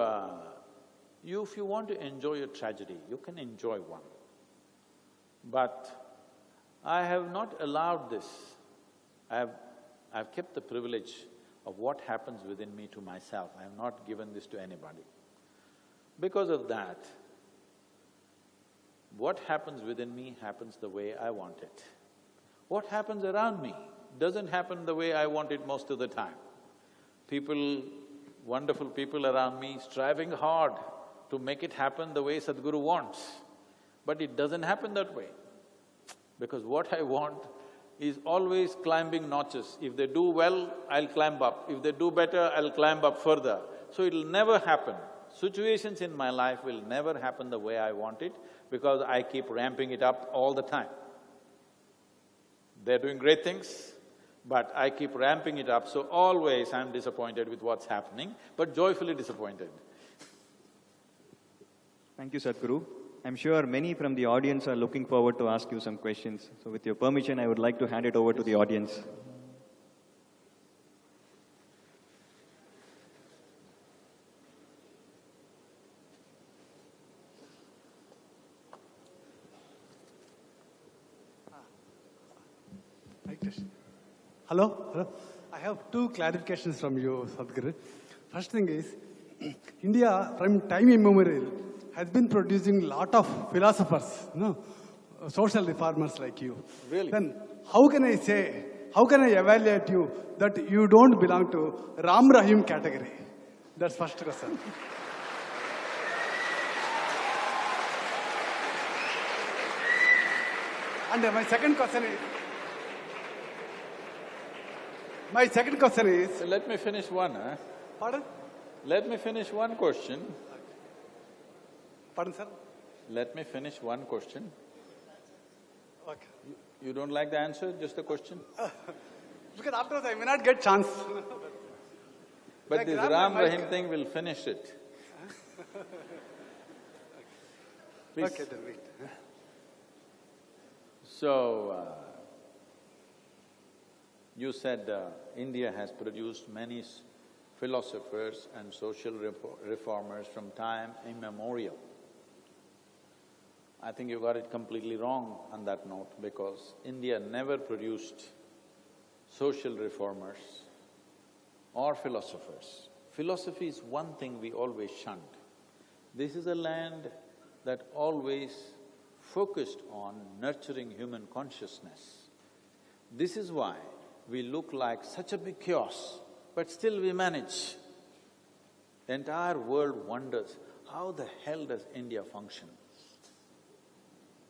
if you want to enjoy a tragedy, you can enjoy one. But I have not allowed this. I've kept the privilege of what happens within me to myself. I have not given this to anybody. Because of that, what happens within me happens the way I want it. What happens around me doesn't happen the way I want it most of the time. People, wonderful people around me, striving hard to make it happen the way Sadhguru wants. But it doesn't happen that way. Because what I want is always climbing notches. If they do well, I'll climb up. If they do better, I'll climb up further. So it'll never happen situations in my life will never happen the way I want it because I keep ramping it up all the time. They're doing great things, but I keep ramping it up, so always I'm disappointed with what's happening, but joyfully disappointed. Thank you, Sadhguru. I'm sure many from the audience are looking forward to ask you some questions. So with your permission, I would like to hand it over to the audience. Hello. I have two clarifications from you, Sadhguru. First thing is, India from time immemorial has been producing a lot of philosophers, social reformers like you. Really? Then how can I evaluate you that you don't belong to Ram Rahim category? That's first question. And my second question is… So let me finish one, Pardon? Let me finish one question. Pardon, sir? Let me finish one question. Okay. You don't like the answer, just the question? Because afterwards I may not get chance. But this Ram Rahim thing will finish it. Please. Okay, then wait. So, you said India has produced many philosophers and social reformers from time immemorial. I think you got it completely wrong on that note because India never produced social reformers or philosophers. Philosophy is one thing we always shunned. This is a land that always focused on nurturing human consciousness. This is why we look like such a big chaos, but still we manage. The entire world wonders, how the hell does India function?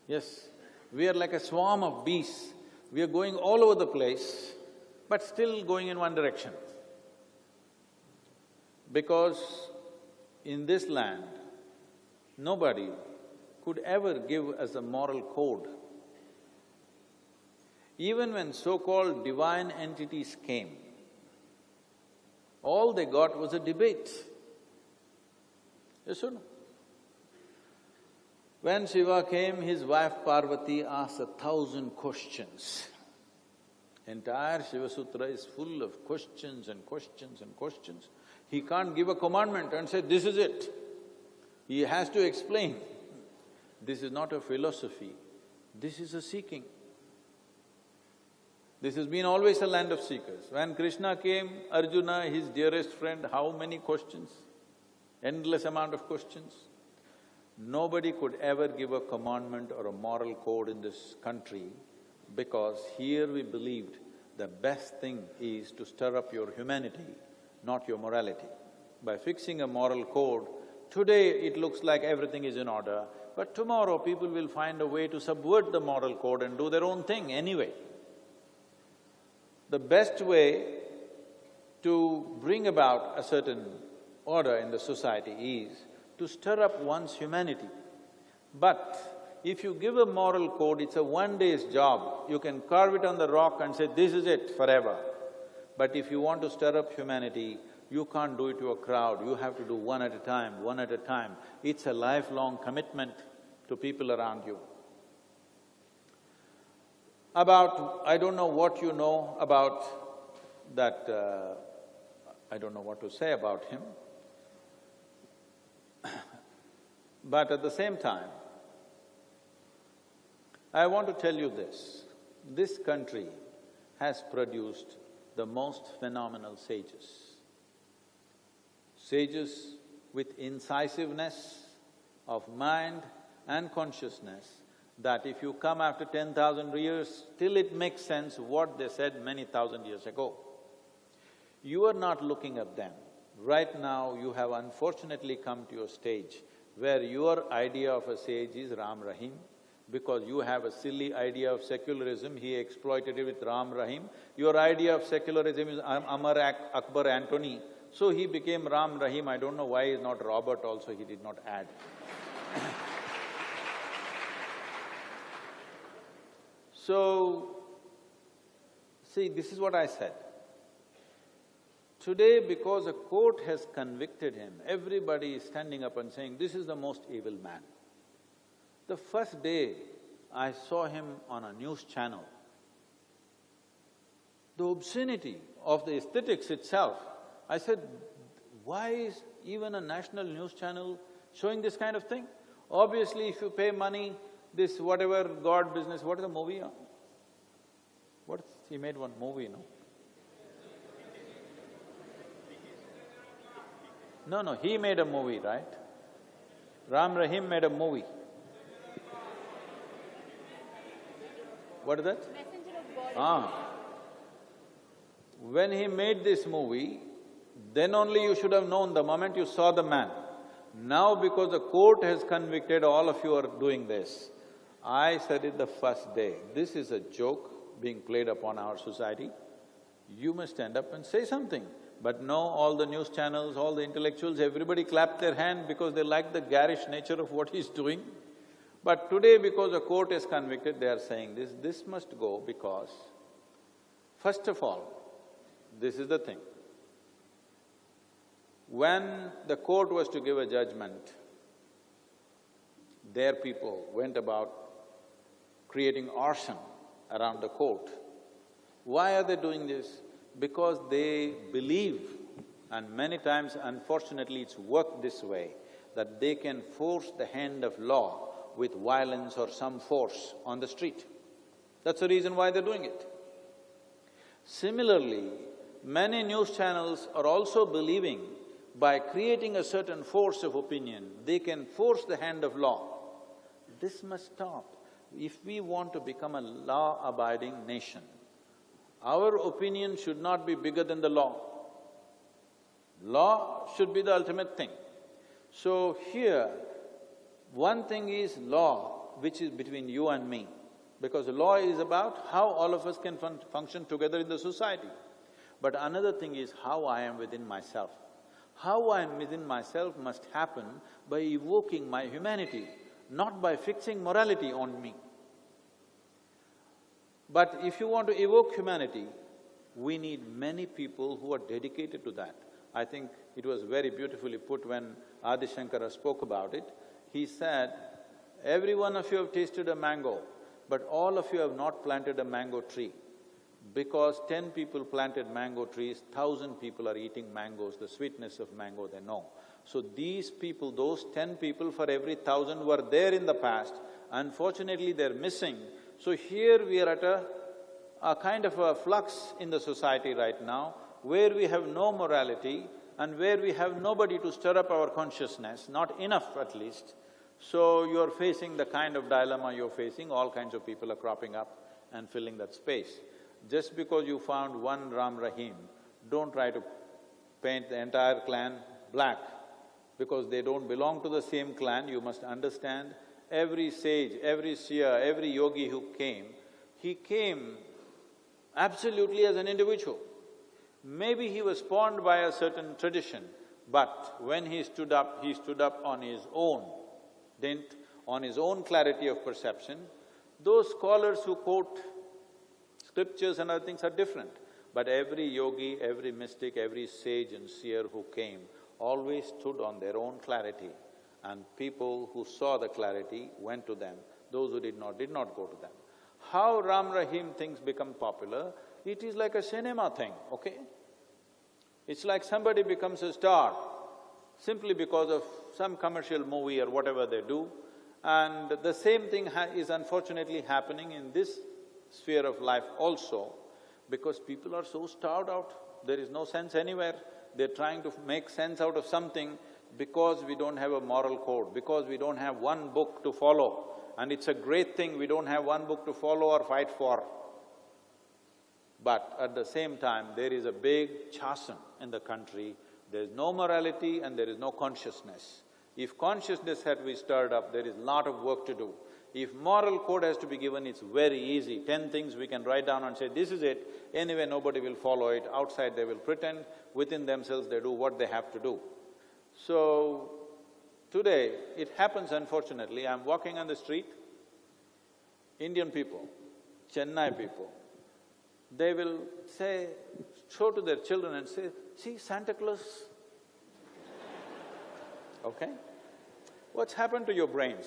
Yes, we are like a swarm of bees. We are going all over the place, but still going in one direction. Because in this land, nobody could ever give us a moral code. Even when so-called divine entities came, all they got was a debate. Yes or no? When Shiva came, his wife Parvati asked 1,000 questions. Entire Shiva Sutra is full of questions and questions and questions. He can't give a commandment and say, this is it. He has to explain. This is not a philosophy, this is a seeking. This has been always a land of seekers. When Krishna came, Arjuna, his dearest friend, how many questions? Endless amount of questions. Nobody could ever give a commandment or a moral code in this country because here we believed the best thing is to stir up your humanity, not your morality. By fixing a moral code, today it looks like everything is in order, but tomorrow people will find a way to subvert the moral code and do their own thing anyway. The best way to bring about a certain order in the society is to stir up one's humanity. But if you give a moral code, it's a one-day's job. You can carve it on the rock and say, this is it forever. But if you want to stir up humanity, you can't do it to a crowd, you have to do one at a time, one at a time. It's a lifelong commitment to people around you. I don't know what you know about that, I don't know what to say about him. But at the same time, I want to tell you this country has produced the most phenomenal sages. Sages with incisiveness of mind and consciousness that if you come after 10,000 years, still it makes sense what they said many thousand years ago. You are not looking at them. Right now, you have unfortunately come to a stage where your idea of a sage is Ram Rahim, because you have a silly idea of secularism, he exploited it with Ram Rahim. Your idea of secularism is Amar Akbar Antony, So he became Ram Rahim. I don't know why he's not Robert also, he did not add. So, see, this is what I said. Today, because a court has convicted him, everybody is standing up and saying, this is the most evil man. The first day I saw him on a news channel, the obscenity of the aesthetics itself, I said, why is even a national news channel showing this kind of thing? Obviously, if you pay money, this whatever God business, what is the movie on? He made one movie, no? No, he made a movie, right? Ram Rahim made a movie. What is that? Messenger of God. When he made this movie, then only you should have known the moment you saw the man. Now because the court has convicted, all of you are doing this. I said it the first day, this is a joke being played upon our society. You must stand up and say something. But no, all the news channels, all the intellectuals, everybody clapped their hand because they like the garish nature of what he's doing. But today, because the court is convicted, they are saying this must go because, first of all, this is the thing. When the court was to give a judgment, their people went about creating arson around the court. Why are they doing this? Because they believe, and many times unfortunately it's worked this way, that they can force the hand of law with violence or some force on the street. That's the reason why they're doing it. Similarly, many news channels are also believing by creating a certain force of opinion, they can force the hand of law. This must stop. If we want to become a law-abiding nation, our opinion should not be bigger than the law. Law should be the ultimate thing. So here, one thing is law, which is between you and me, because law is about how all of us can function together in the society. But another thing is how I am within myself. How I am within myself must happen by evoking my humanity, not by fixing morality on me. But if you want to evoke humanity, we need many people who are dedicated to that. I think it was very beautifully put when Adi Shankara spoke about it. He said, every one of you have tasted a mango, but all of you have not planted a mango tree. Because 10 people planted mango trees, 1,000 people are eating mangoes, the sweetness of mango they know. So these people, those 10 people for every 1,000 were there in the past, unfortunately they're missing. So here we are at a kind of a flux in the society right now, where we have no morality and where we have nobody to stir up our consciousness, not enough at least. So you're facing the kind of dilemma you're facing, all kinds of people are cropping up and filling that space. Just because you found one Ram Rahim, don't try to paint the entire clan black, because they don't belong to the same clan. You must understand, every sage, every seer, every yogi who came, he came absolutely as an individual. Maybe he was spawned by a certain tradition, but when he stood up on his own dint, on his own clarity of perception. Those scholars who quote scriptures and other things are different, but every yogi, every mystic, every sage and seer who came always stood on their own clarity, and people who saw the clarity went to them, those who did not go to them. How Ram Rahim things become popular, it is like a cinema thing, okay? It's like somebody becomes a star simply because of some commercial movie or whatever they do, and the same thing is unfortunately happening in this sphere of life also, because people are so starved out, there is no sense anywhere. They're trying to make sense out of something because we don't have a moral code, because we don't have one book to follow. And it's a great thing we don't have one book to follow or fight for. But at the same time, there is a big chasm in the country. There is no morality and there is no consciousness. If consciousness had to be stirred up, there is a lot of work to do. If moral code has to be given, it's very easy. 10 things we can write down and say, this is it. Anyway, nobody will follow it. Outside they will pretend, within themselves they do what they have to do. So, today, it happens unfortunately, I'm walking on the street, Indian people, Chennai people, they will say, show to their children and say, see Santa Claus. Okay? What's happened to your brains?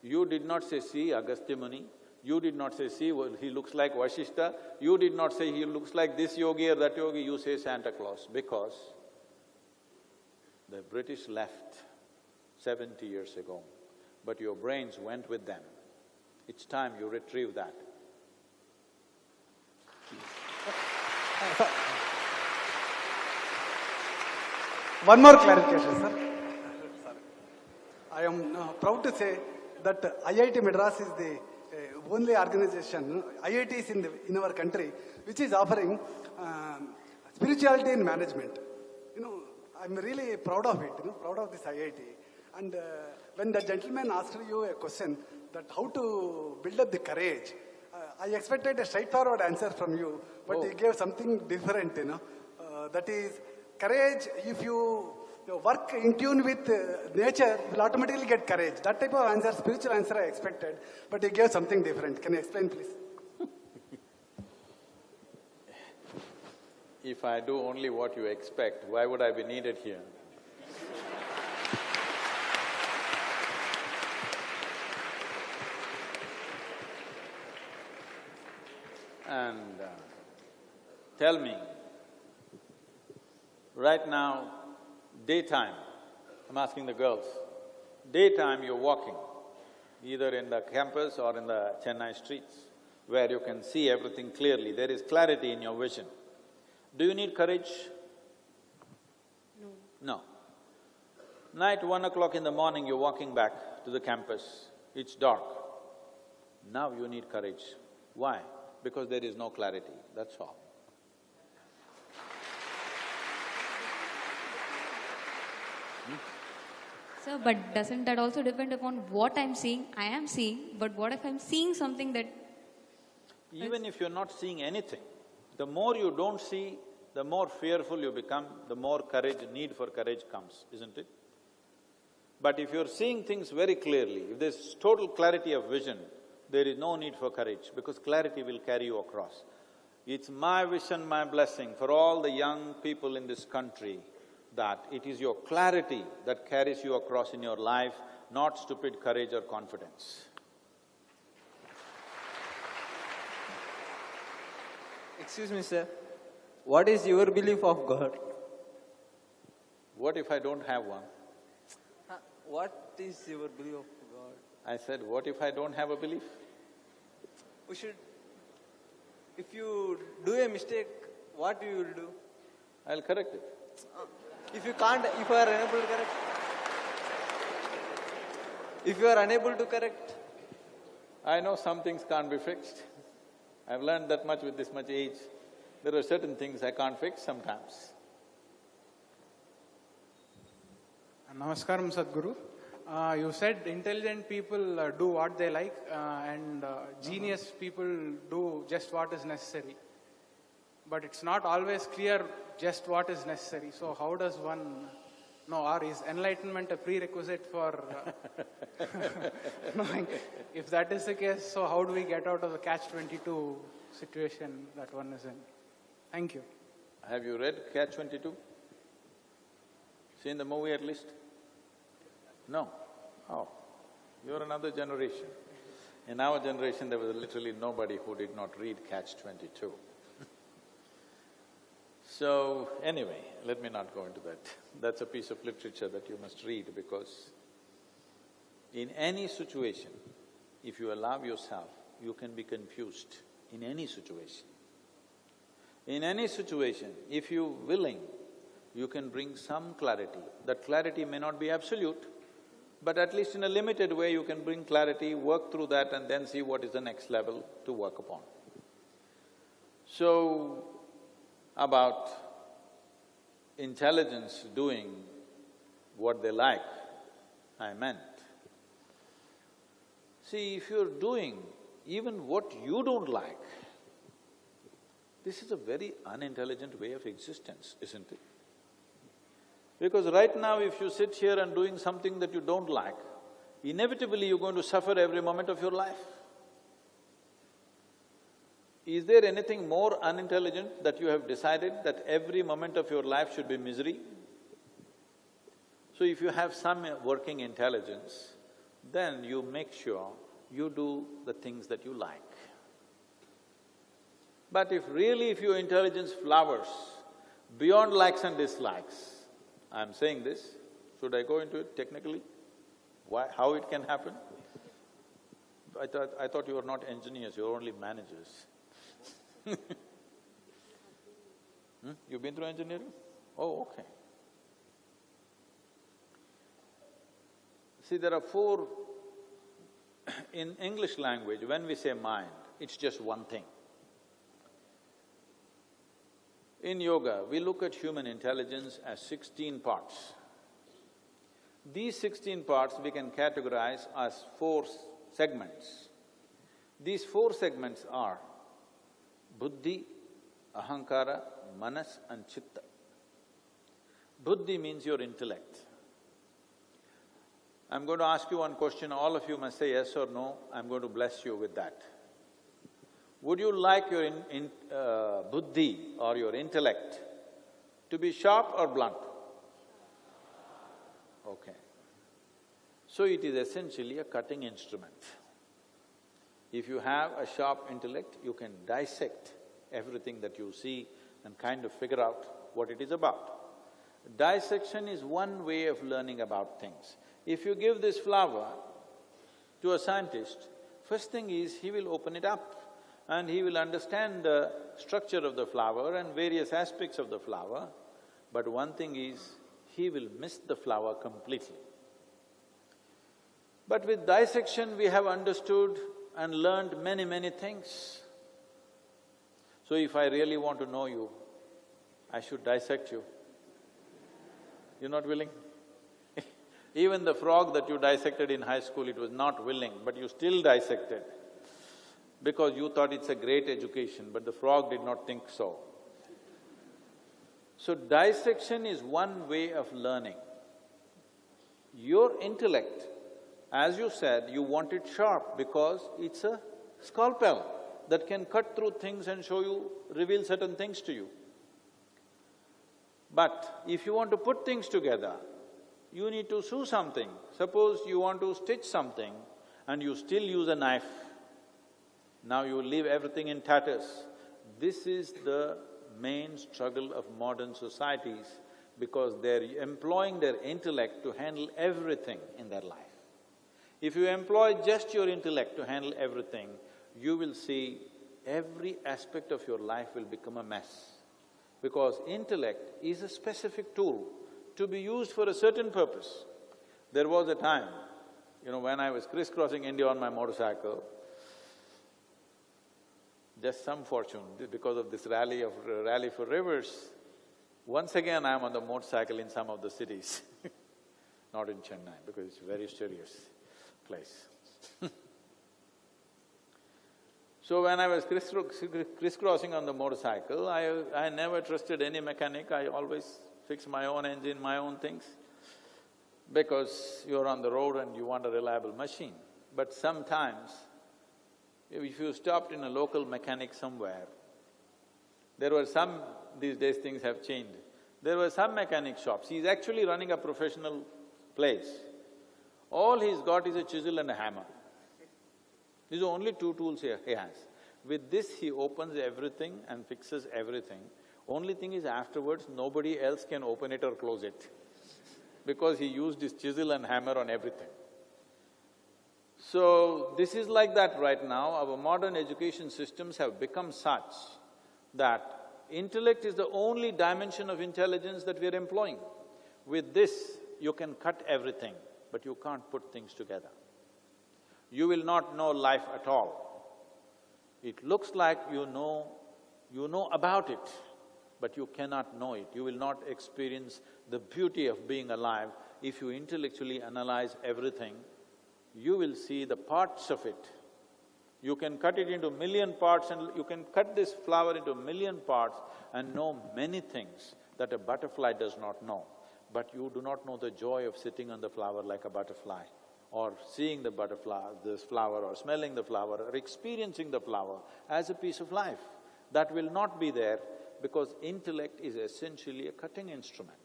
You did not say, see Agastya Muni, you did not say, see, well, he looks like Vashishta, you did not say he looks like this yogi or that yogi, you say Santa Claus, because the British left 70 years ago, but your brains went with them. It's time you retrieve that. One more clarification, sir. Sorry. I am proud to say that IIT Madras is the only organization, IITs in our country, which is offering spirituality in management. I'm really proud of it, proud of this IIT. And when the gentleman asked you a question that how to build up the courage, I expected a straightforward answer from you, but he gave something different, that is, courage, if you work in tune with nature, will automatically get courage. That type of answer, spiritual answer I expected, but he gave something different. Can you explain, please? If I do only what you expect, why would I be needed here? And tell me, right now, daytime, I'm asking the girls, daytime you're walking, either in the campus or in the Chennai streets, where you can see everything clearly, there is clarity in your vision. Do you need courage? No. No. Night, 1 o'clock in the morning, you're walking back to the campus, it's dark. Now you need courage. Why? Because there is no clarity, that's all. Sir, but doesn't that also depend upon what I'm seeing? I am seeing, but what if I'm seeing something that… Even if you're not seeing anything, the more you don't see, the more fearful you become, the more need for courage comes, isn't it? But if you're seeing things very clearly, if there's total clarity of vision, there is no need for courage, because clarity will carry you across. It's my wish and my blessing for all the young people in this country that it is your clarity that carries you across in your life, not stupid courage or confidence. Excuse me, sir. What is your belief of God? What if I don't have one? What is your belief of God? I said, what if I don't have a belief? We should… If you do a mistake, what you will do? I'll correct it. If you can't… if you are unable to correct… If you are unable to correct… I know some things can't be fixed. I've learned that much with this much age. There are certain things I can't fix sometimes. Namaskaram, Sadhguru. You said intelligent people do what they like and genius people do just what is necessary. But it's not always clear just what is necessary. So how does one know, or is enlightenment a prerequisite for knowing? If that is the case, so how do we get out of the catch-22 situation that one is in? Thank you. Have you read Catch-22? Seen the movie at least? No? Oh, you're another generation. In our generation, there was literally nobody who did not read Catch-22. So, anyway, let me not go into that. That's a piece of literature that you must read, because in any situation, if you allow yourself, you can be confused in any situation. In any situation, if you're willing, you can bring some clarity. That clarity may not be absolute, but at least in a limited way you can bring clarity, work through that and then see what is the next level to work upon. So, about intelligence doing what they like, I meant, See, if you're doing even what you don't like, this is a very unintelligent way of existence, isn't it? Because right now if you sit here and doing something that you don't like, inevitably you're going to suffer every moment of your life. Is there anything more unintelligent that you have decided that every moment of your life should be misery? So if you have some working intelligence, then you make sure you do the things that you like. But if your intelligence flowers beyond likes and dislikes, I'm saying this, should I go into it technically? Why… how it can happen? I thought you were not engineers, you're only managers. You've been through engineering? Oh, okay. See, there are four… in English language, when we say mind, it's just one thing. In yoga, we look at human intelligence as 16 parts. These 16 parts we can categorize as 4 segments. These 4 segments are buddhi, ahankara, manas and chitta. Buddhi means your intellect. I'm going to ask you one question, all of you must say yes or no, I'm going to bless you with that. Would you like your buddhi or your intellect to be sharp or blunt? Okay. So it is essentially a cutting instrument. If you have a sharp intellect, you can dissect everything that you see and kind of figure out what it is about. Dissection is one way of learning about things. If you give this flower to a scientist, first thing is he will open it up and he will understand the structure of the flower and various aspects of the flower, but one thing is, he will miss the flower completely. But with dissection, we have understood and learned many things. So if I really want to know you, I should dissect you. You're not willing? Even the frog that you dissected in high school, it was not willing, but you still dissected because you thought it's a great education, but the frog did not think so. So dissection is one way of learning. Your intellect, as you said, you want it sharp because it's a scalpel that can cut through things and show you, reveal certain things to you. But if you want to put things together, you need to sew something. Suppose you want to stitch something and you still use a knife. Now you leave everything in tatters. This is the main struggle of modern societies because they're employing their intellect to handle everything in their life. If you employ just your intellect to handle everything, you will see every aspect of your life will become a mess. Because intellect is a specific tool to be used for a certain purpose. There was a time, when I was crisscrossing India on my motorcycle, just some fortune, because of this rally for rivers, once again I am on the motorcycle in some of the cities not in Chennai, because it's a very serious place. So when I was crisscrossing on the motorcycle, I never trusted any mechanic, I always fix my own engine, my own things, because you're on the road and you want a reliable machine. But sometimes, if you stopped in a local mechanic somewhere, there were some… these days things have changed. There were some mechanic shops, he's actually running a professional place. All he's got is a chisel and a hammer. These are only 2 tools he has. With this, he opens everything and fixes everything. Only thing is afterwards, nobody else can open it or close it because he used his chisel and hammer on everything. So, this is like that right now. Our modern education systems have become such that intellect is the only dimension of intelligence that we are employing. With this, you can cut everything, but you can't put things together. You will not know life at all. It looks like you know about it, but you cannot know it. You will not experience the beauty of being alive if you intellectually analyze everything you will see the parts of it. You can cut it into million parts and you can cut this flower into million parts and know many things that a butterfly does not know. But you do not know the joy of sitting on the flower like a butterfly, or seeing the butterfly, this flower, or smelling the flower, or experiencing the flower as a piece of life. That will not be there because intellect is essentially a cutting instrument.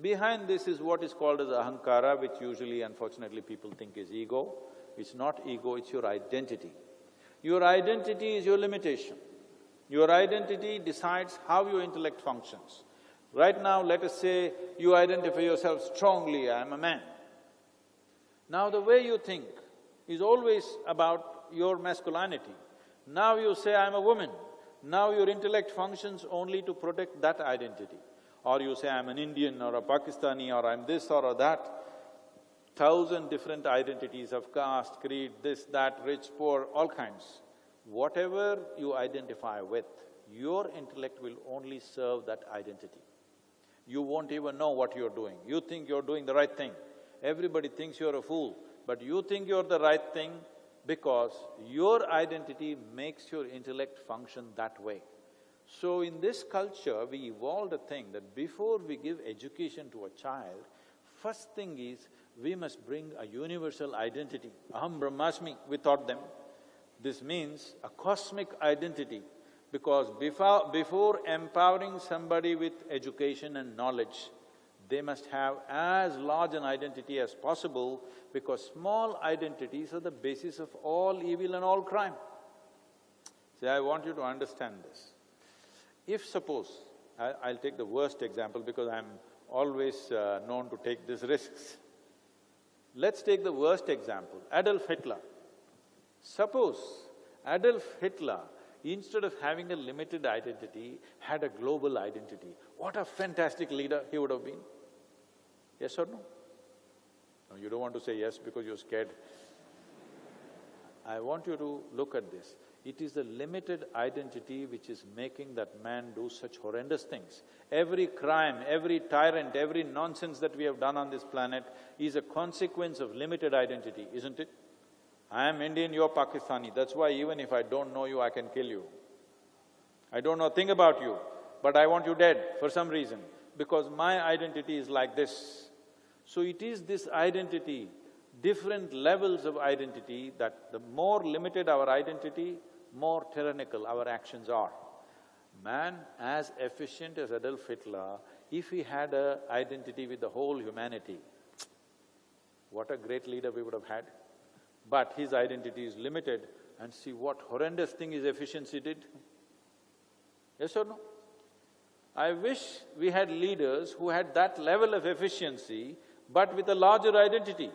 Behind this is what is called as ahankara, which usually, unfortunately, people think is ego. It's not ego, it's your identity. Your identity is your limitation. Your identity decides how your intellect functions. Right now, let us say you identify yourself strongly, I am a man. Now the way you think is always about your masculinity. Now you say, I am a woman. Now your intellect functions only to protect that identity. Or you say, I am an Indian or a Pakistani or I am this or that. 1,000 different identities of caste, creed, this, that, rich, poor, all kinds. Whatever you identify with, your intellect will only serve that identity. You won't even know what you're doing. You think you're doing the right thing. Everybody thinks you're a fool, but you think you're the right thing because your identity makes your intellect function that way. So in this culture, we evolved a thing that before we give education to a child, first thing is we must bring a universal identity. Aham Brahmasmi, we taught them. This means a cosmic identity. Because before empowering somebody with education and knowledge, they must have as large an identity as possible because small identities are the basis of all evil and all crime. See, I want you to understand this. If suppose, I'll take the worst example because I'm always known to take these risks. Let's take the worst example, Adolf Hitler. Suppose Adolf Hitler, instead of having a limited identity, had a global identity. What a fantastic leader he would have been. Yes or no? No, you don't want to say yes because you're scared. I want you to look at this. It is the limited identity which is making that man do such horrendous things. Every crime, every tyrant, every nonsense that we have done on this planet is a consequence of limited identity, isn't it? I am Indian, you're Pakistani, that's why even if I don't know you, I can kill you. I don't know a thing about you, but I want you dead for some reason, because my identity is like this. So it is this identity, different levels of identity, that the more limited our identity, more tyrannical our actions are. Man as efficient as Adolf Hitler, if he had an identity with the whole humanity, what a great leader we would have had. But his identity is limited, and see what horrendous thing his efficiency did. Yes or no? I wish we had leaders who had that level of efficiency, but with a larger identity.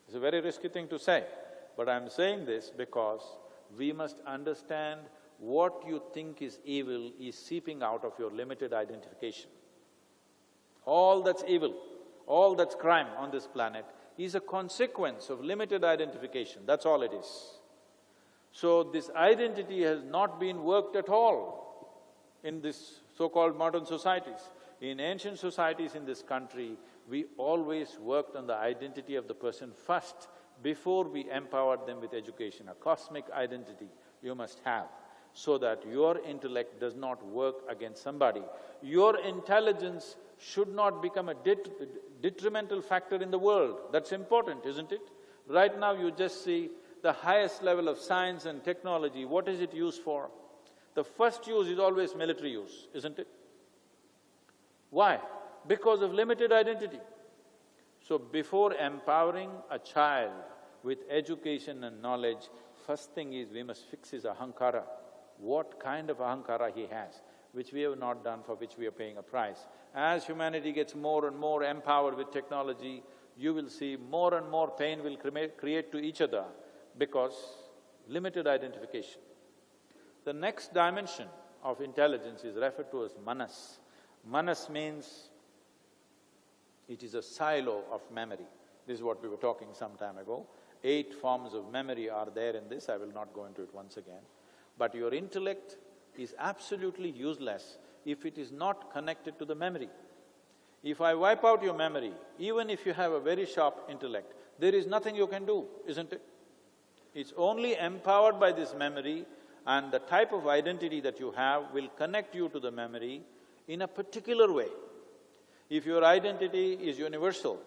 It's a very risky thing to say, but I'm saying this because we must understand what you think is evil is seeping out of your limited identification. All that's evil, all that's crime on this planet is a consequence of limited identification, that's all it is. So this identity has not been worked at all in this so-called modern societies. In ancient societies in this country, we always worked on the identity of the person first before we empowered them with education. A cosmic identity you must have so that your intellect does not work against somebody. Your intelligence should not become a detrimental factor in the world. That's important, isn't it? Right now you just see the highest level of science and technology, what is it used for? The first use is always military use, isn't it? Why? Because of limited identity. So before empowering a child with education and knowledge, first thing is we must fix his ahankara. What kind of ahankara he has, which we have not done, for which we are paying a price. As humanity gets more and more empowered with technology, you will see more and more pain will create to each other because limited identification. The next dimension of intelligence is referred to as manas. Manas means it is a silo of memory. This is what we were talking some time ago. 8 forms of memory are there in this, I will not go into it once again. But your intellect is absolutely useless if it is not connected to the memory. If I wipe out your memory, even if you have a very sharp intellect, there is nothing you can do, isn't it? It's only empowered by this memory, and the type of identity that you have will connect you to the memory in a particular way. If your identity is universal,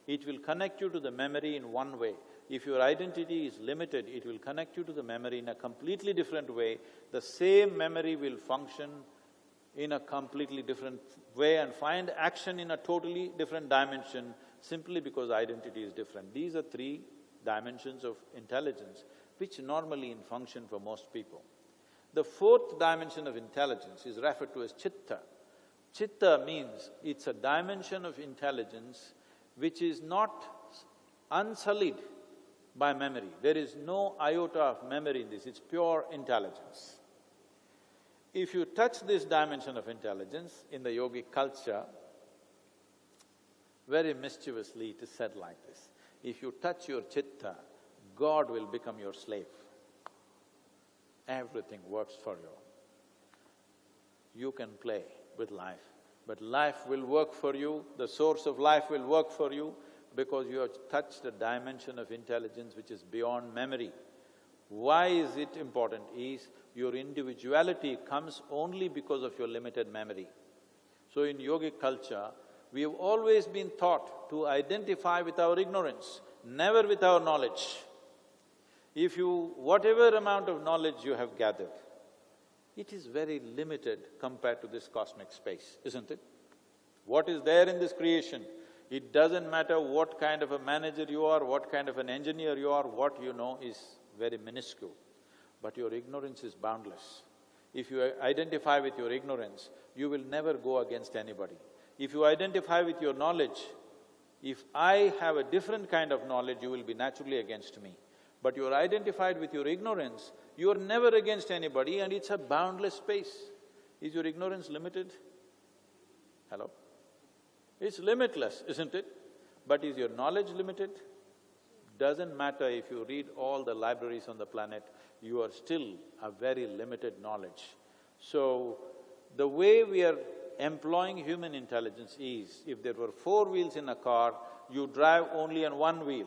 it will connect you to the memory in one way. If your identity is limited, it will connect you to the memory in a completely different way. The same memory will function in a completely different way and find action in a totally different dimension simply because identity is different. These are three dimensions of intelligence which normally function for most people. The fourth dimension of intelligence is referred to as chitta. Chitta means it's a dimension of intelligence which is not unsullied by memory. There is no iota of memory in this, it's pure intelligence. If you touch this dimension of intelligence in the yogic culture, very mischievously it is said like this: if you touch your chitta, God will become your slave. Everything works for you. You can play with life, but life will work for you, the source of life will work for you because you have touched a dimension of intelligence which is beyond memory. Why is it important? Is your individuality comes only because of your limited memory. So in yogic culture, we have always been taught to identify with our ignorance, never with our knowledge. If you… whatever amount of knowledge you have gathered, it is very limited compared to this cosmic space, isn't it? What is there in this creation, it doesn't matter what kind of a manager you are, what kind of an engineer you are, what you know is very minuscule. But your ignorance is boundless. If you identify with your ignorance, you will never go against anybody. If you identify with your knowledge, if I have a different kind of knowledge, you will be naturally against me. But you're identified with your ignorance, you are never against anybody and it's a boundless space. Is your ignorance limited? Hello? It's limitless, isn't it? But is your knowledge limited? Doesn't matter if you read all the libraries on the planet, you are still a very limited knowledge. So, the way we are employing human intelligence is, if there were 4 wheels in a car, you drive only on 1 wheel.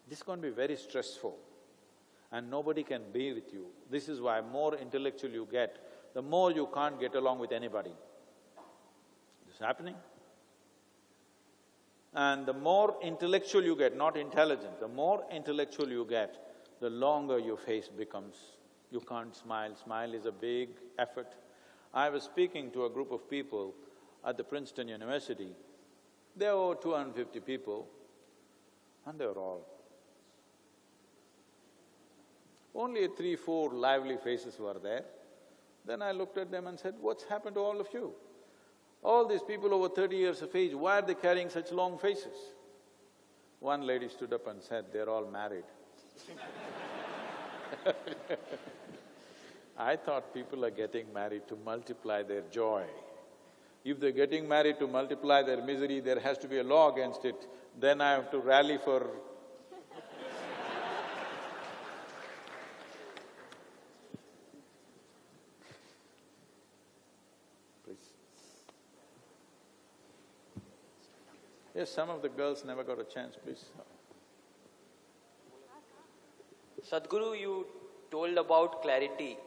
This is going to be very stressful and nobody can be with you. This is why more intellectual you get, the more you can't get along with anybody. This is happening. And the more intellectual you get, not intelligent, the more intellectual you get, the longer your face becomes. You can't smile, smile is a big effort. I was speaking to a group of people at the Princeton University. There were 250 people and they were all… only 3-4 lively faces were there. Then I looked at them and said, what's happened to all of you? All these people over 30 years of age, why are they carrying such long faces? One lady stood up and said, they're all married. I thought people are getting married to multiply their joy. If they're getting married to multiply their misery, there has to be a law against it. Then I have to rally for… Yes, some of the girls never got a chance, please. Sadhguru, you told about clarity.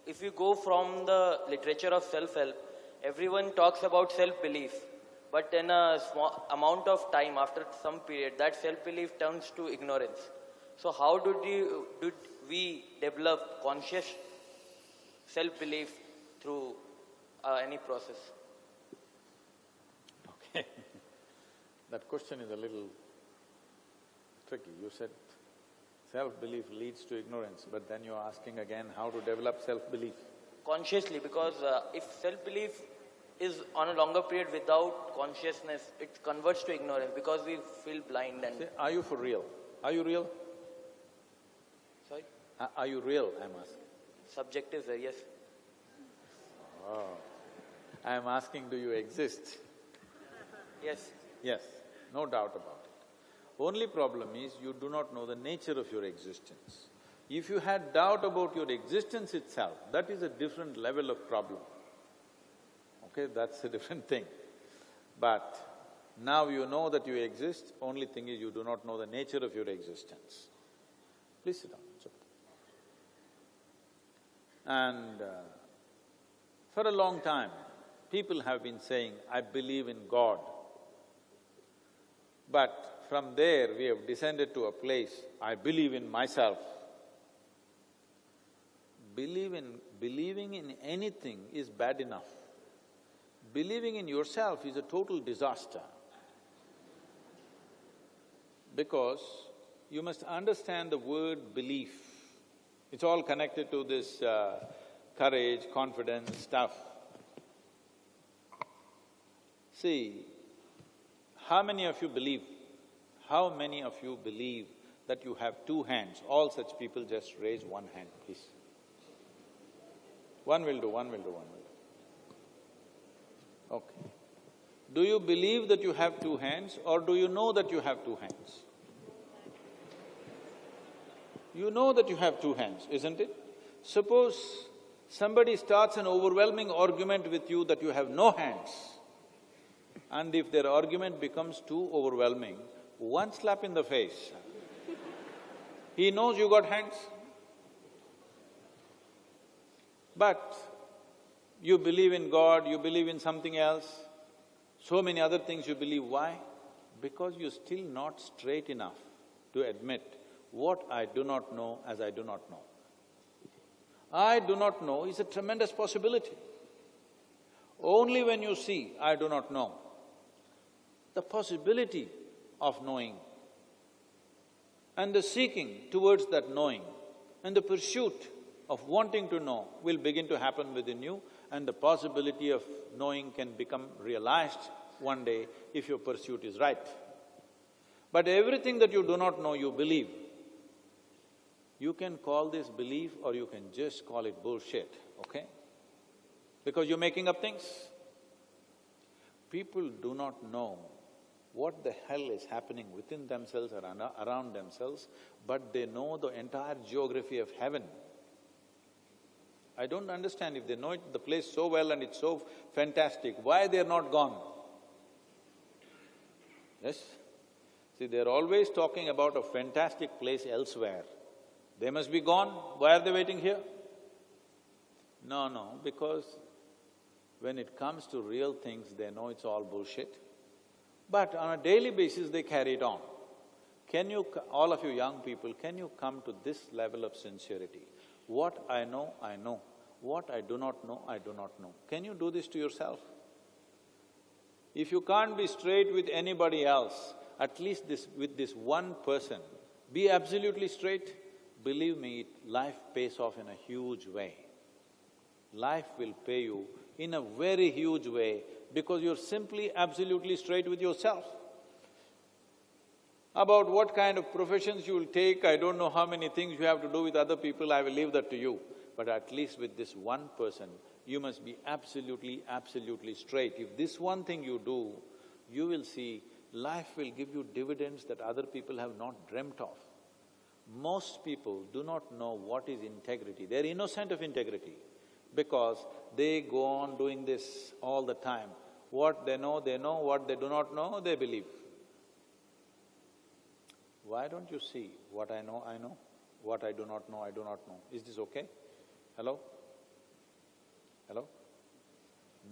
If you go from the literature of self-help, everyone talks about self-belief. But in a small amount of time, after some period, that self-belief turns to ignorance. So how did we develop conscious self-belief through any process? Okay. That question is a little tricky. You said self-belief leads to ignorance, but then you're asking again how to develop self-belief. Consciously, because if self-belief is on a longer period without consciousness, it converts to ignorance because we feel blind and… Say, are you for real? Are you real? Sorry? Are you real, I'm asking? Subjective, sir, yes. Oh. I'm asking, do you exist? Yes. Yes, no doubt about it. Only problem is you do not know the nature of your existence. If you had doubt about your existence itself, that is a different level of problem. Okay, that's a different thing. But now you know that you exist, only thing is you do not know the nature of your existence. Please sit down, it's okay. And for a long time, people have been saying, I believe in God. But from there, we have descended to a place, I believe in myself. Believing in anything is bad enough. Believing in yourself is a total disaster. Because you must understand the word belief. It's all connected to this courage, confidence stuff. See, how many of you believe that you have two hands? All such people just raise one hand, please. One will do. Okay. Do you believe that you have two hands or do you know that you have two hands? You know that you have two hands, isn't it? Suppose somebody starts an overwhelming argument with you that you have no hands, and if their argument becomes too overwhelming, one slap in the face, he knows you got hands. But you believe in God, you believe in something else, so many other things you believe. Why? Because you're still not straight enough to admit what I do not know as I do not know. I do not know is a tremendous possibility. Only when you see I do not know, the possibility of knowing and the seeking towards that knowing and the pursuit of wanting to know will begin to happen within you, and the possibility of knowing can become realized one day if your pursuit is right. But everything that you do not know, you believe. You can call this belief or you can just call it bullshit, okay? Because you're making up things. People do not know what the hell is happening within themselves or around themselves, but they know the entire geography of heaven. I don't understand, if they know the place so well and it's so fantastic, why they're not gone? Yes? See, they're always talking about a fantastic place elsewhere. They must be gone, why are they waiting here? No, because when it comes to real things, they know it's all bullshit. But on a daily basis, they carry it on. Can you, all of you young people, can you come to this level of sincerity? What I know, I know. What I do not know, I do not know. Can you do this to yourself? If you can't be straight with anybody else, at least with this one person, be absolutely straight. Believe me, life pays off in a huge way. Life will pay you in a very huge way because you're simply absolutely straight with yourself. About what kind of professions you will take, I don't know how many things you have to do with other people, I will leave that to you. But at least with this one person, you must be absolutely straight. If this one thing you do, you will see life will give you dividends that other people have not dreamt of. Most people do not know what is integrity. They're innocent of integrity because they go on doing this all the time. What they know, what they do not know, they believe. Why don't you see what I know, what I do not know, I do not know? Is this okay? Hello? Hello?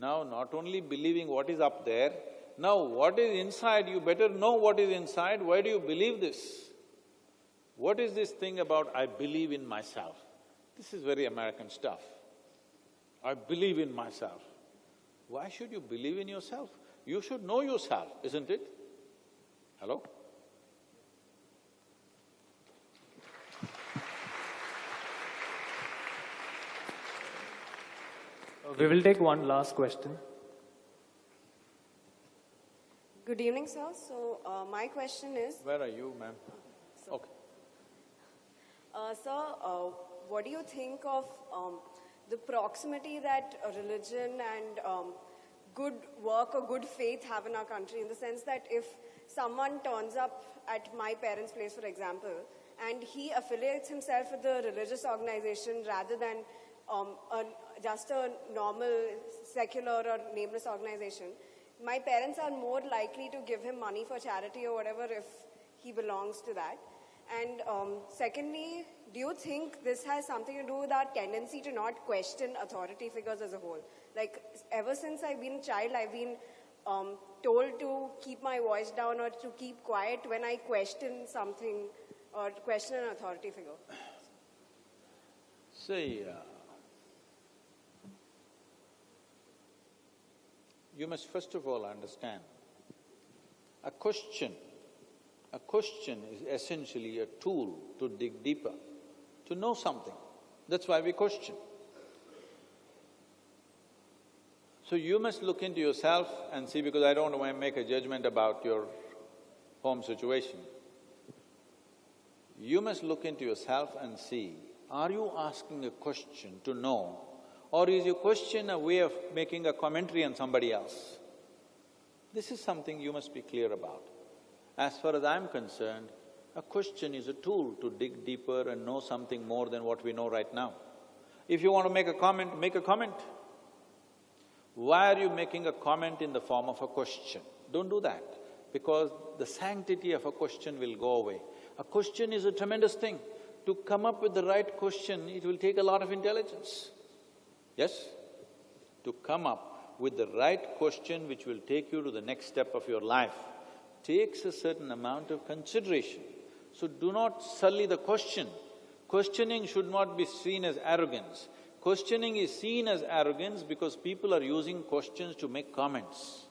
Now not only believing what is up there, now what is inside, you better know what is inside. Why do you believe this? What is this thing about I believe in myself? This is very American stuff. I believe in myself. Why should you believe in yourself? You should know yourself, isn't it? Hello? We will take one last question. Good evening, sir. So, my question is… Where are you, ma'am? Okay. Sir, what do you think of the proximity that religion and good work or good faith have in our country, in the sense that if someone turns up at my parents' place, for example, and he affiliates himself with a religious organization rather than just a normal secular or nameless organization, my parents are more likely to give him money for charity or whatever if he belongs to that. And secondly, do you think this has something to do with our tendency to not question authority figures as a whole? Like, ever since I've been a child, I've been told to keep my voice down or to keep quiet when I question something or question an authority figure. See, you must first of all understand, a question is essentially a tool to dig deeper, to know something. That's why we question. So you must look into yourself and see, because I don't want to make a judgment about your home situation. You must look into yourself and see, are you asking a question to know, or is your question a way of making a commentary on somebody else? This is something you must be clear about. As far as I'm concerned, a question is a tool to dig deeper and know something more than what we know right now. If you want to make a comment, make a comment. Why are you making a comment in the form of a question? Don't do that, because the sanctity of a question will go away. A question is a tremendous thing. To come up with the right question, it will take a lot of intelligence. Yes? To come up with the right question which will take you to the next step of your life takes a certain amount of consideration. So do not sully the question. Questioning should not be seen as arrogance. Questioning is seen as arrogance because people are using questions to make comments.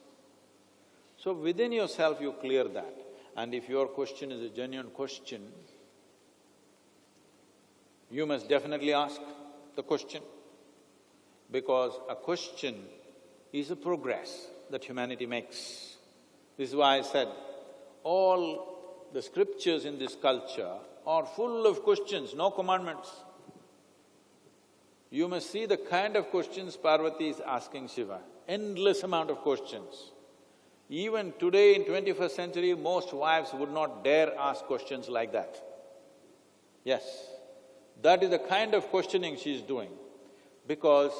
So within yourself you clear that. And if your question is a genuine question, you must definitely ask the question, because a question is a progress that humanity makes. This is why I said, all the scriptures in this culture are full of questions, no commandments. You must see the kind of questions Parvati is asking Shiva, endless amount of questions. Even today in 21st century, most wives would not dare ask questions like that. Yes, that is the kind of questioning she is doing, because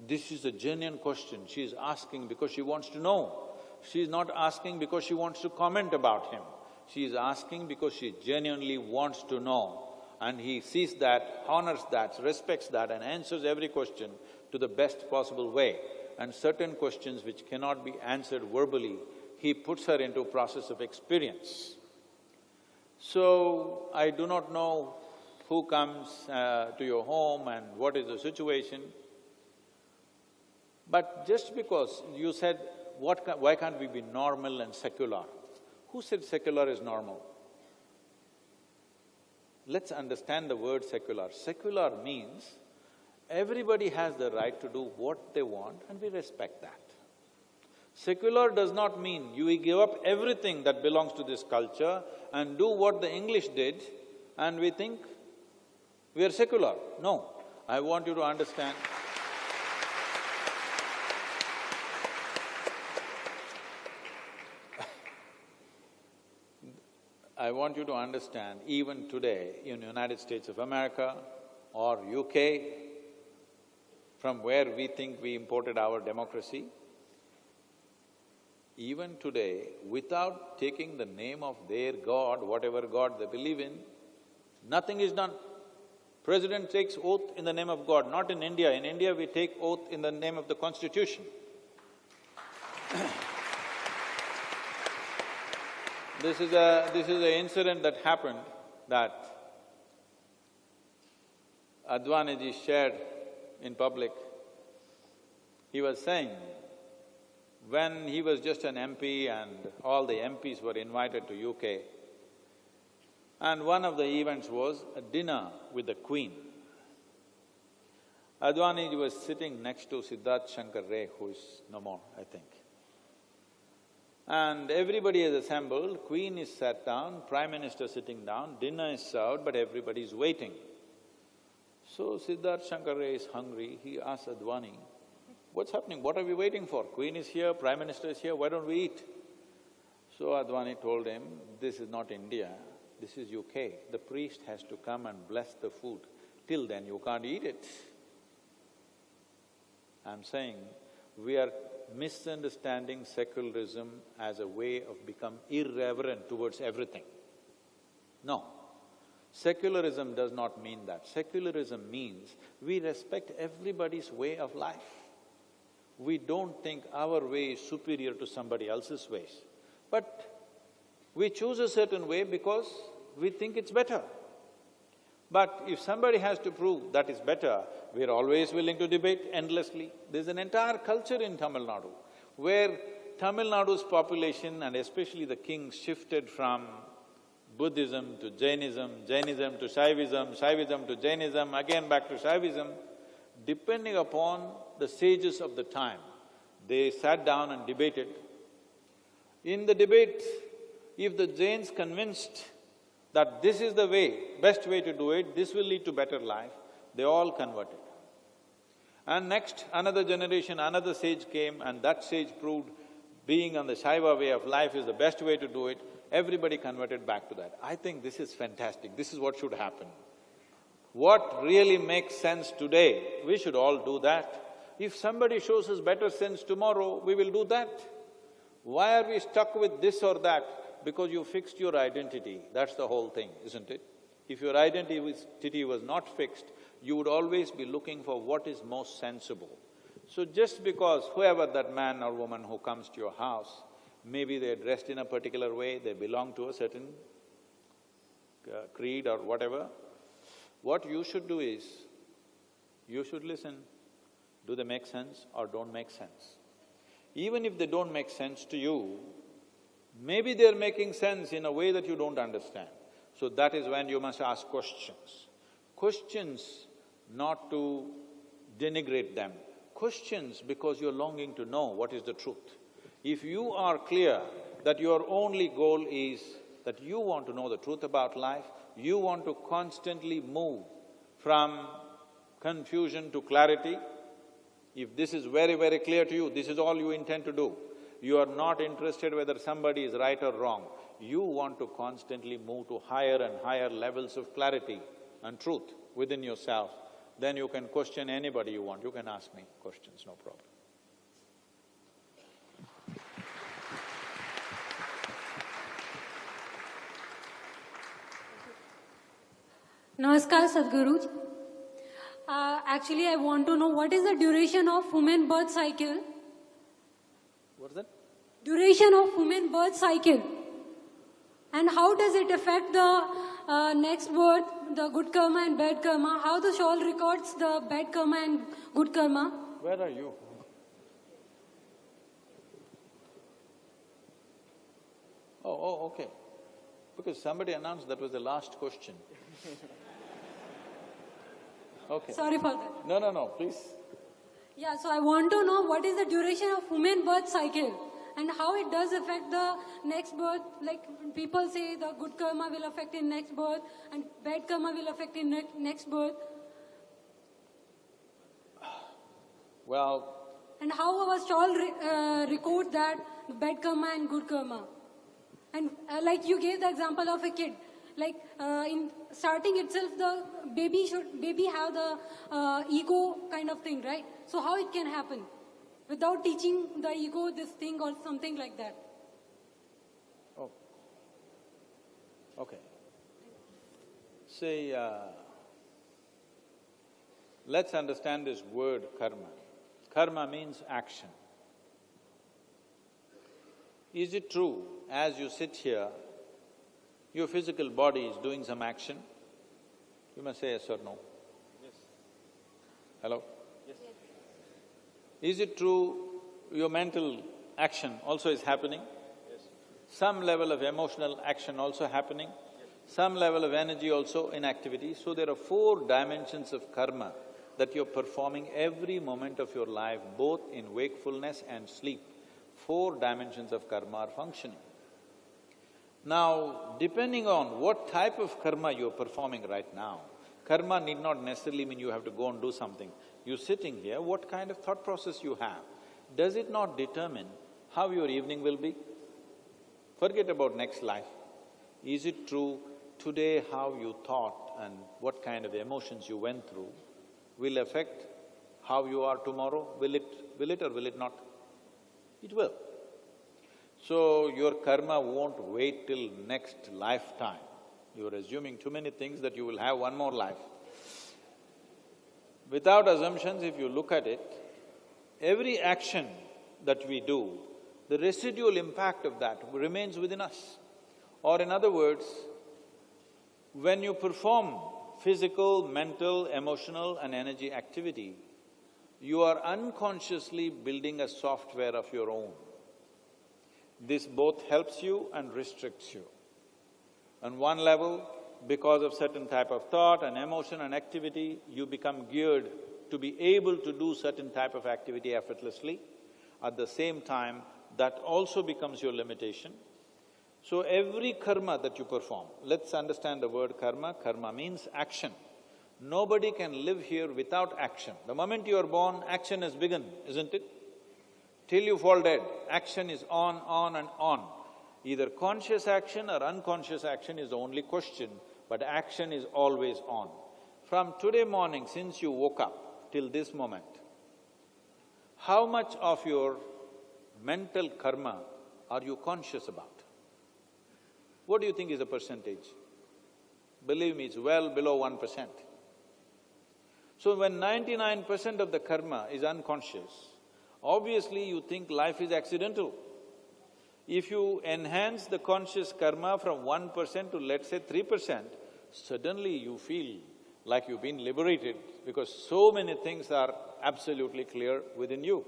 this is a genuine question. She is asking because she wants to know. She is not asking because she wants to comment about him. She is asking because she genuinely wants to know. And he sees that, honors that, respects that and answers every question to the best possible way. And certain questions which cannot be answered verbally, he puts her into a process of experience. So, I do not know who comes to your home and what is the situation, but just because you said, why can't we be normal and secular? Who said secular is normal? Let's understand the word secular. Secular means everybody has the right to do what they want and we respect that. Secular does not mean you give up everything that belongs to this culture and do what the English did and we think we are secular. No, I want you to understand. I want you to understand, even today in the United States of America or UK, from where we think we imported our democracy, even today, without taking the name of their God, whatever God they believe in, nothing is done. President takes oath in the name of God, not in India. In India, we take oath in the name of the Constitution. This is an incident that happened that Advaniji shared in public. He was saying, when he was just an MP and all the MPs were invited to UK, and one of the events was a dinner with the Queen. Advaniji was sitting next to Siddharth Shankar Ray, who is no more, I think. And everybody is assembled, Queen is sat down, Prime Minister sitting down, dinner is served, but everybody is waiting. So Siddharth Shankar Ray is hungry, he asks Advani, what's happening, what are we waiting for? Queen is here, Prime Minister is here, why don't we eat? So Advani told him, this is not India, this is UK. The priest has to come and bless the food. Till then you can't eat it. I'm saying, we are misunderstanding secularism as a way of become irreverent towards everything. No. Secularism does not mean that. Secularism means we respect everybody's way of life. We don't think our way is superior to somebody else's ways. But we choose a certain way because we think it's better. But if somebody has to prove that is better, we're always willing to debate endlessly. There's an entire culture in Tamil Nadu where Tamil Nadu's population and especially the kings shifted from Buddhism to Jainism, Jainism to Shaivism, Shaivism to Jainism, again back to Shaivism. Depending upon the sages of the time, they sat down and debated. In the debate, if the Jains convinced that this is the way, best way to do it, this will lead to better life, they all converted. And next, another generation, another sage came and that sage proved being on the Shaiva way of life is the best way to do it. Everybody converted back to that. I think this is fantastic, this is what should happen. What really makes sense today, we should all do that. If somebody shows us better sense tomorrow, we will do that. Why are we stuck with this or that? Because you fixed your identity, that's the whole thing, isn't it? If your identity was not fixed, you would always be looking for what is most sensible. So just because whoever that man or woman who comes to your house, maybe they're dressed in a particular way, they belong to a certain creed or whatever, what you should do is, you should listen. Do they make sense or don't make sense? Even if they don't make sense to you, maybe they're making sense in a way that you don't understand. So that is when you must ask questions. Questions not to denigrate them, questions because you're longing to know what is the truth. If you are clear that your only goal is that you want to know the truth about life, you want to constantly move from confusion to clarity, if this is very, very clear to you, this is all you intend to do. You are not interested whether somebody is right or wrong. You want to constantly move to higher and higher levels of clarity and truth within yourself. Then you can question anybody you want. You can ask me questions, no problem. Namaskar, Sadhguru. Actually, I want to know what is the duration of human birth cycle? What is that? Duration of human birth cycle. And how does it affect the next birth, the good karma and bad karma? How the shawl records the bad karma and good karma? Where are you? Oh, okay. Because somebody announced that was the last question. Okay. Sorry for that. No, please. Yeah, so I want to know what is the duration of human birth cycle and how it does affect the next birth. Like people say the good karma will affect in next birth and bad karma will affect in next birth. Well… And how our shawl records that bad karma and good karma. And like you gave the example of a kid. Like in starting itself, the baby have the ego kind of thing, right? So how it can happen without teaching the ego this thing or something like that? Oh, okay. See, let's understand this word karma. Karma means action. Is it true, as you sit here, your physical body is doing some action? You must say yes or no. Yes. Hello? Yes. Is it true your mental action also is happening? Yes. Some level of emotional action also happening? Yes. Some level of energy also in activity. So there are 4 dimensions of karma that you're performing every moment of your life, both in wakefulness and sleep. 4 dimensions of karma are functioning. Now, depending on what type of karma you're performing right now, karma need not necessarily mean you have to go and do something. You're sitting here, what kind of thought process you have, does it not determine how your evening will be? Forget about next life. Is it true today how you thought and what kind of emotions you went through will affect how you are tomorrow? Will it or will it not? It will. So your karma won't wait till next lifetime. You're assuming too many things that you will have one more life. Without assumptions, if you look at it, every action that we do, the residual impact of that remains within us. Or in other words, when you perform physical, mental, emotional and energy activity, you are unconsciously building a software of your own. This both helps you and restricts you. On one level, because of certain type of thought and emotion and activity, you become geared to be able to do certain type of activity effortlessly. At the same time, that also becomes your limitation. So every karma that you perform, let's understand the word karma. Karma means action. Nobody can live here without action. The moment you are born, action has begun, isn't it? Till you fall dead, action is on and on. Either conscious action or unconscious action is the only question, but action is always on. From today morning, since you woke up till this moment, how much of your mental karma are you conscious about? What do you think is the percentage? Believe me, it's well below 1%. So when 99% of the karma is unconscious, obviously you think life is accidental. If you enhance the conscious karma from 1% to let's say 3%, suddenly you feel like you've been liberated because so many things are absolutely clear within you.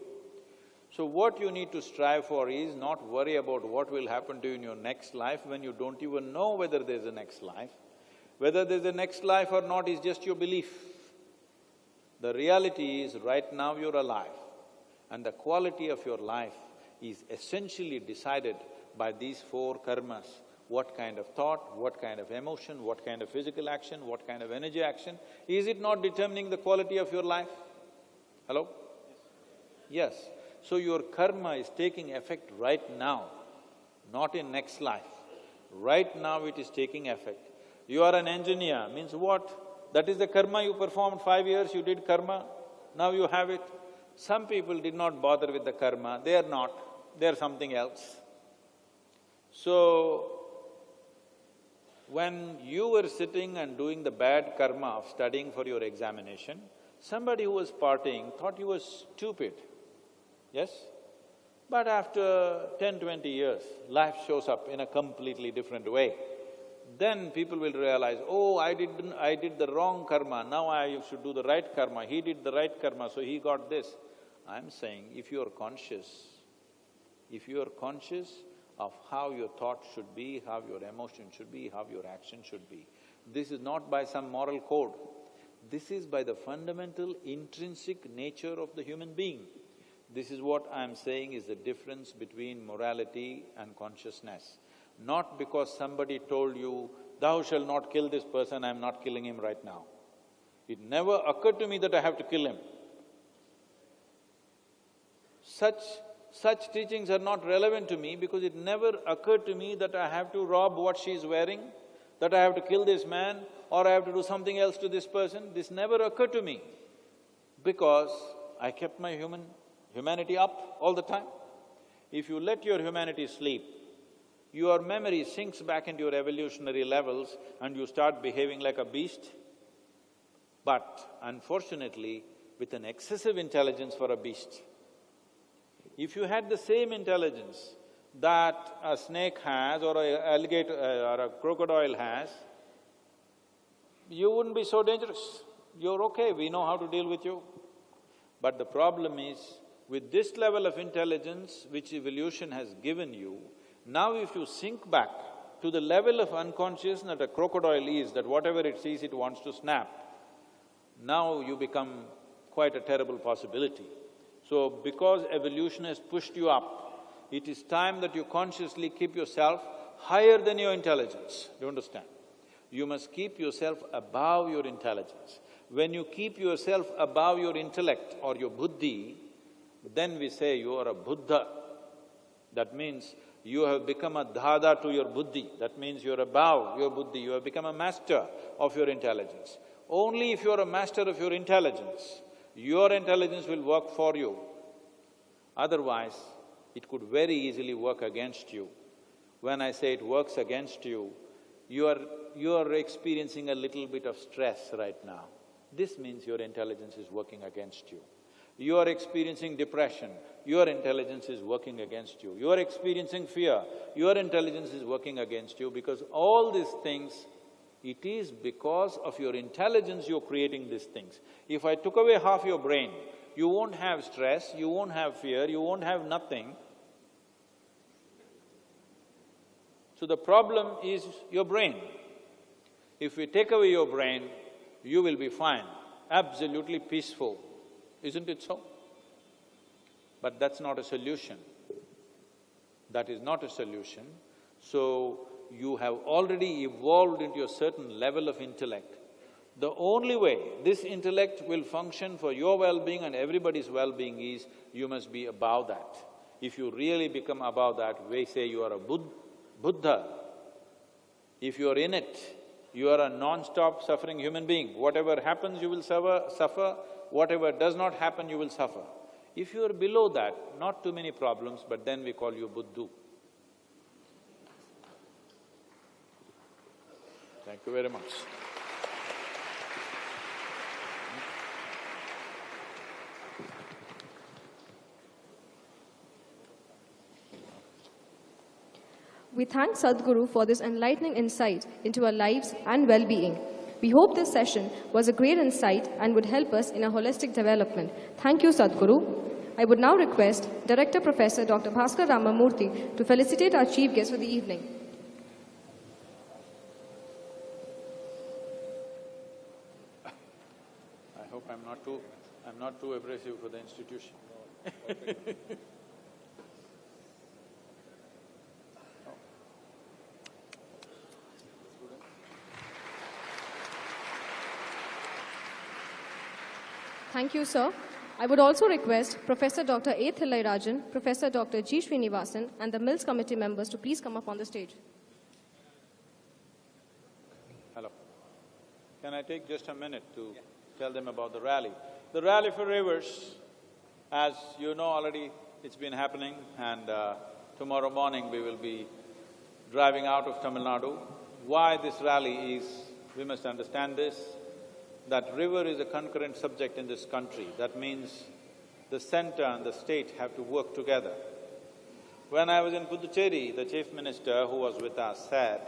So what you need to strive for is not worry about what will happen to you in your next life when you don't even know whether there's a next life. Whether there's a next life or not is just your belief. The reality is right now you're alive, and the quality of your life is essentially decided by these four karmas. What kind of thought, what kind of emotion, what kind of physical action, what kind of energy action. Is it not determining the quality of your life? Hello? Yes. So your karma is taking effect right now, not in next life. Right now it is taking effect. You are an engineer, means what? That is the karma you performed 5 years, you did karma, now you have it. Some people did not bother with the karma, they are not, they are something else. So, when you were sitting and doing the bad karma of studying for your examination, somebody who was partying thought you were stupid. Yes? But after 10, 20 years, life shows up in a completely different way. Then people will realize, oh, I did the wrong karma, now I should do the right karma, he did the right karma, so he got this. I'm saying, if you are conscious of how your thought should be, how your emotion should be, how your action should be, this is not by some moral code, this is by the fundamental intrinsic nature of the human being. This is what I'm saying is the difference between morality and consciousness. Not because somebody told you, thou shalt not kill this person, I'm not killing him right now. It never occurred to me that I have to kill him. Such teachings are not relevant to me because it never occurred to me that I have to rob what she's wearing, that I have to kill this man, or I have to do something else to this person. This never occurred to me because I kept my humanity up all the time. If you let your humanity sleep, your memory sinks back into your evolutionary levels and you start behaving like a beast. But unfortunately, with an excessive intelligence for a beast. If you had the same intelligence that a snake has or an alligator or a crocodile has, you wouldn't be so dangerous. You're okay, we know how to deal with you. But the problem is, with this level of intelligence which evolution has given you, now if you sink back to the level of unconscious that a crocodile is, that whatever it sees it wants to snap, now you become quite a terrible possibility. So because evolution has pushed you up, it is time that you consciously keep yourself higher than your intelligence, do you understand? You must keep yourself above your intelligence. When you keep yourself above your intellect or your buddhi, then we say you are a Buddha. That means you have become a dhada to your buddhi, that means you're above your buddhi, you have become a master of your intelligence. Only if you're a master of your intelligence will work for you. Otherwise, it could very easily work against you. When I say it works against you, you are experiencing a little bit of stress right now. This means your intelligence is working against you. You are experiencing depression, your intelligence is working against you. You are experiencing fear, your intelligence is working against you, because all these things, it is because of your intelligence you're creating these things. If I took away half your brain, you won't have stress, you won't have fear, you won't have nothing. So the problem is your brain. If we take away your brain, you will be fine, absolutely peaceful. Isn't it so? But that's not a solution. That is not a solution. So, you have already evolved into a certain level of intellect. The only way this intellect will function for your well-being and everybody's well-being is, you must be above that. If you really become above that, we say you are a Buddha. If you are in it, you are a non-stop suffering human being. Whatever happens, you will suffer. Whatever does not happen, you will suffer. If you are below that, not too many problems, but then we call you Buddhu. Thank you very much. We thank Sadhguru for this enlightening insight into our lives and well-being. We hope this session was a great insight and would help us in our holistic development. Thank you, Sadhguru. I would now request Director Professor Dr. Bhaskar Ramamurthy to felicitate our chief guest for the evening. I hope I'm not too abrasive for the institution. Thank you, sir. I would also request Professor Dr. A. Thillairajan, Professor Dr. G. Srinivasan and the Mills Committee members to please come up on the stage. Hello. Can I take just a minute to tell them about the rally? The Rally for Rivers, as you know already, it's been happening, and tomorrow morning we will be driving out of Tamil Nadu. Why this rally is, we must understand this, that river is a concurrent subject in this country. That means the center and the state have to work together. When I was in Puducherry, the chief minister who was with us said,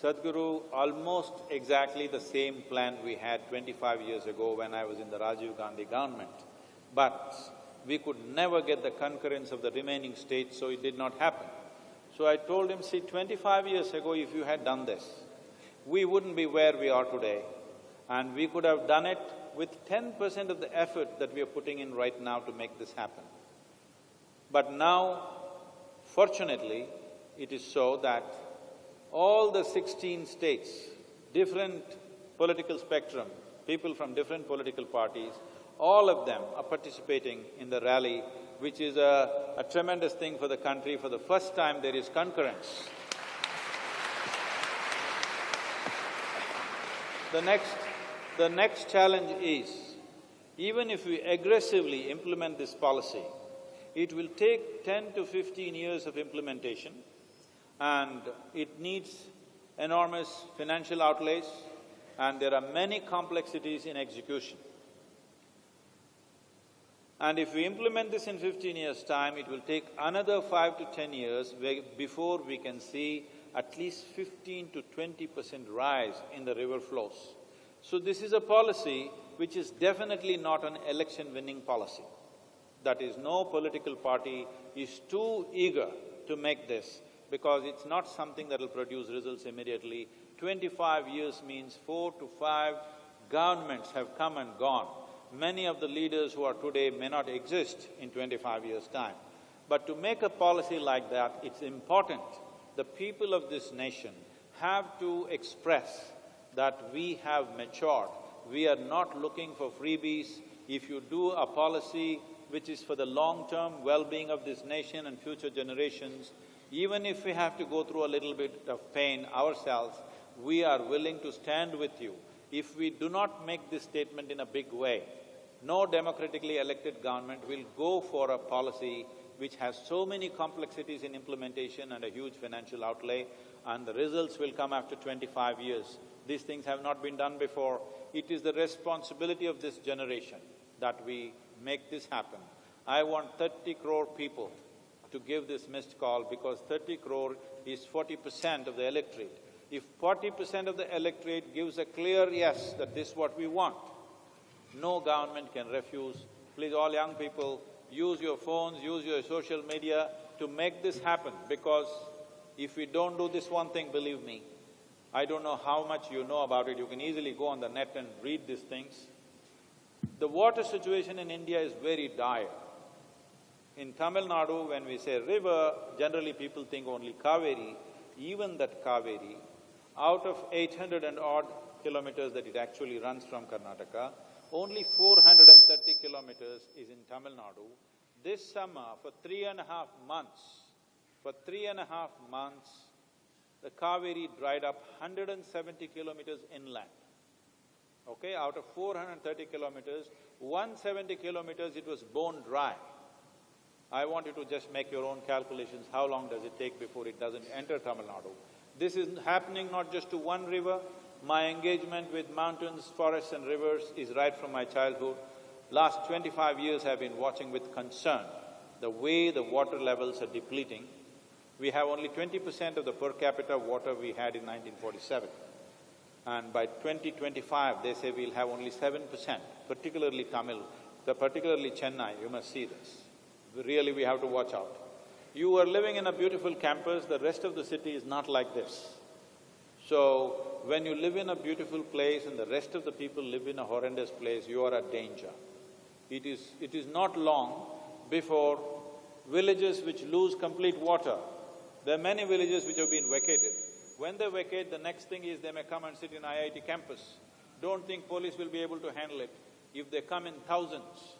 Sadhguru, almost exactly the same plan we had 25 years ago when I was in the Rajiv Gandhi government. But we could never get the concurrence of the remaining states, so it did not happen. So I told him, see, 25 years ago if you had done this, we wouldn't be where we are today. And we could have done it with 10% of the effort that we are putting in right now to make this happen. But now, fortunately, it is so that all the 16 states, different political spectrum, people from different political parties, all of them are participating in the rally, which is a tremendous thing for the country. For the first time, there is concurrence. The next challenge is, even if we aggressively implement this policy, it will take 10 to 15 years of implementation, and it needs enormous financial outlays, and there are many complexities in execution. And if we implement this in 15 years' time, it will take another 5 to 10 years before we can see at least 15 to 20% rise in the river flows. So this is a policy which is definitely not an election-winning policy. That is, no political party is too eager to make this, because it's not something that will produce results immediately. 25 years means 4 to 5 governments have come and gone. Many of the leaders who are today may not exist in 25 years' time. But to make a policy like that, it's important. The people of this nation have to express that we have matured. We are not looking for freebies. If you do a policy which is for the long-term well-being of this nation and future generations, even if we have to go through a little bit of pain ourselves, we are willing to stand with you. If we do not make this statement in a big way, no democratically elected government will go for a policy which has so many complexities in implementation and a huge financial outlay, and the results will come after 25 years. These things have not been done before. It is the responsibility of this generation that we make this happen. I want 30 crore people to give this missed call, because 30 crore is 40% of the electorate. If 40% of the electorate gives a clear yes that this is what we want, no government can refuse. Please, all young people, use your phones, use your social media to make this happen, because if we don't do this one thing, believe me, I don't know how much you know about it, you can easily go on the net and read these things. The water situation in India is very dire. In Tamil Nadu, when we say river, generally people think only Kaveri. Even that Kaveri, out of 800 and odd kilometers that it actually runs from Karnataka, only 430 kilometers is in Tamil Nadu. This summer, for 3.5 months, the Kaveri dried up 170 kilometers inland. Okay, out of 430 kilometers, 170 kilometers it was bone dry. I want you to just make your own calculations, how long does it take before it doesn't enter Tamil Nadu. This is happening not just to one river. My engagement with mountains, forests and rivers is right from my childhood. Last 25 years I've been watching with concern the way the water levels are depleting. We have only 20% of the per capita water we had in 1947. And by 2025, they say we'll have only 7%, particularly particularly Chennai, you must see this. Really, we have to watch out. You are living in a beautiful campus, the rest of the city is not like this. So, when you live in a beautiful place and the rest of the people live in a horrendous place, you are at danger. It is not long before villages which lose complete water. There are many villages which have been vacated. When they vacate, the next thing is they may come and sit in IIT campus. Don't think police will be able to handle it. If they come in thousands,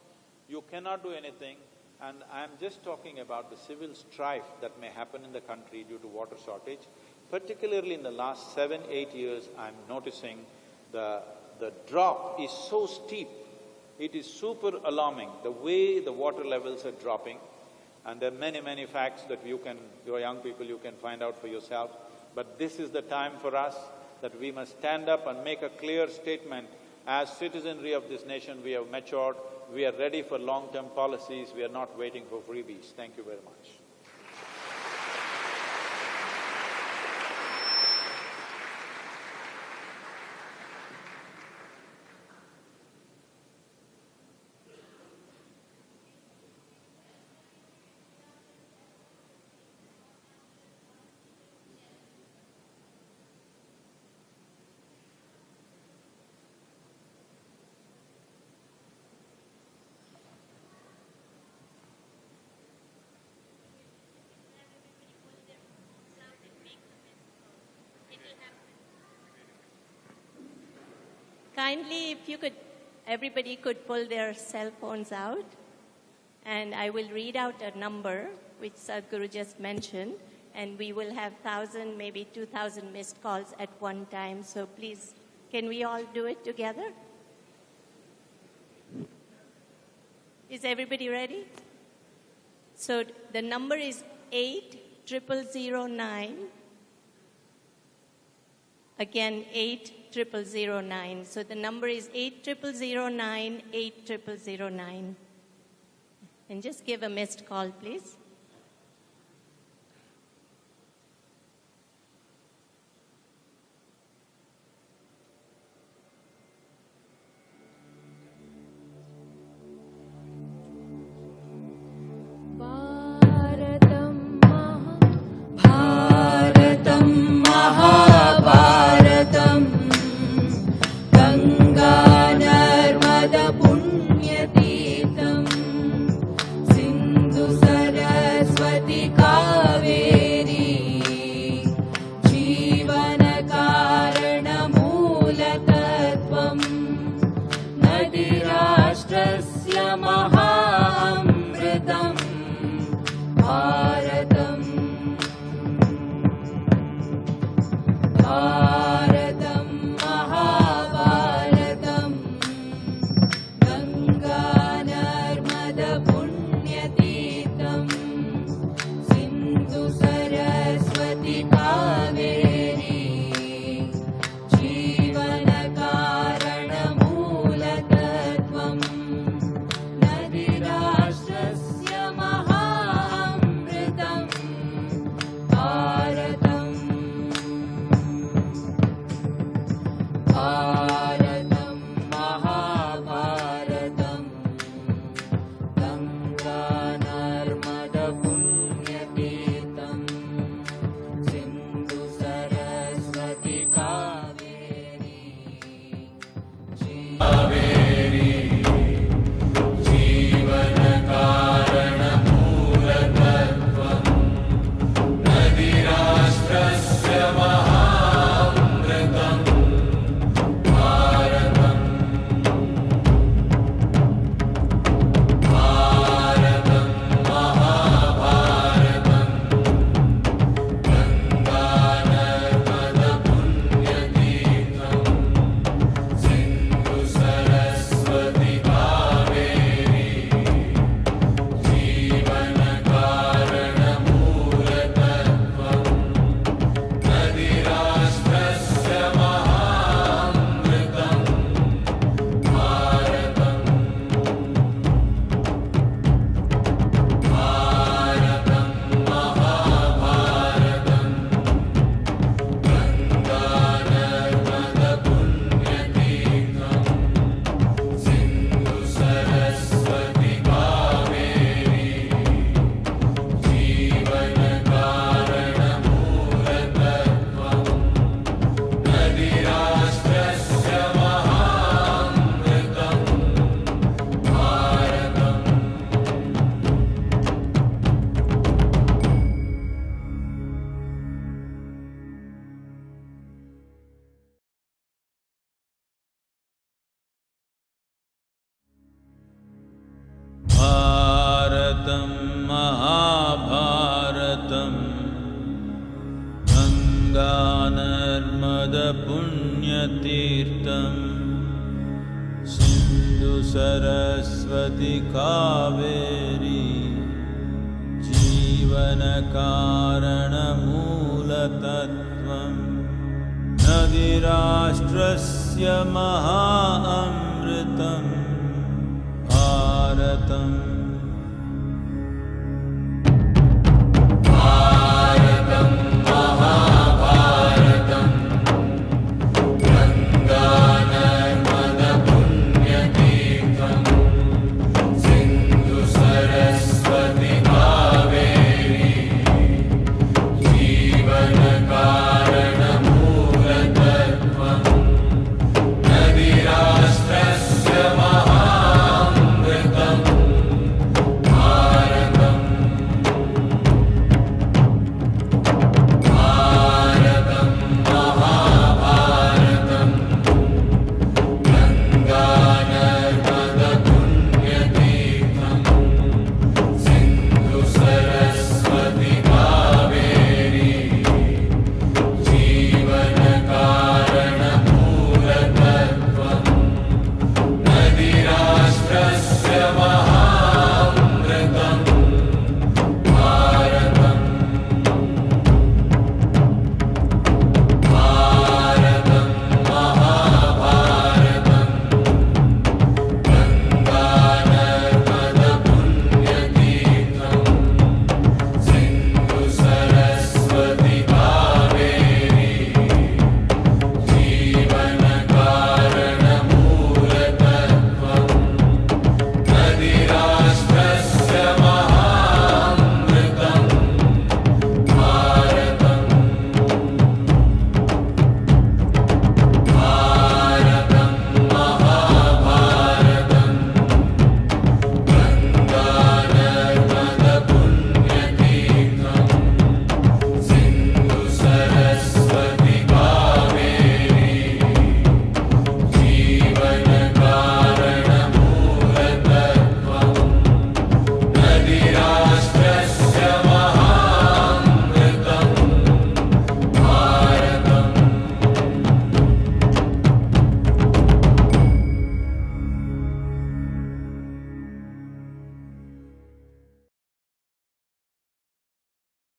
you cannot do anything. And I'm just talking about the civil strife that may happen in the country due to water shortage. Particularly in the last 7-8 years, I'm noticing the drop is so steep. It is super alarming, the way the water levels are dropping. And there are many facts that your young people, you can find out for yourself. But this is the time for us that we must stand up and make a clear statement. As citizenry of this nation, we have matured, we are ready for long-term policies, we are not waiting for freebies. Thank you very much. Kindly, if you could, everybody could pull their cell phones out, and I will read out a number which Sadhguru just mentioned, and we will have 1,000, maybe 2,000 missed calls at one time. So please, can we all do it together? Is everybody ready? So the number is 80009. Again, 80009. So the number is 80009, 80009. And just give a missed call, please. Sindhu Saraswati Sindhu Saraswati Kaveri Jivana Karana Mula Tattvam Nadirashtrasya Maha Amritam Bharatam Bharatam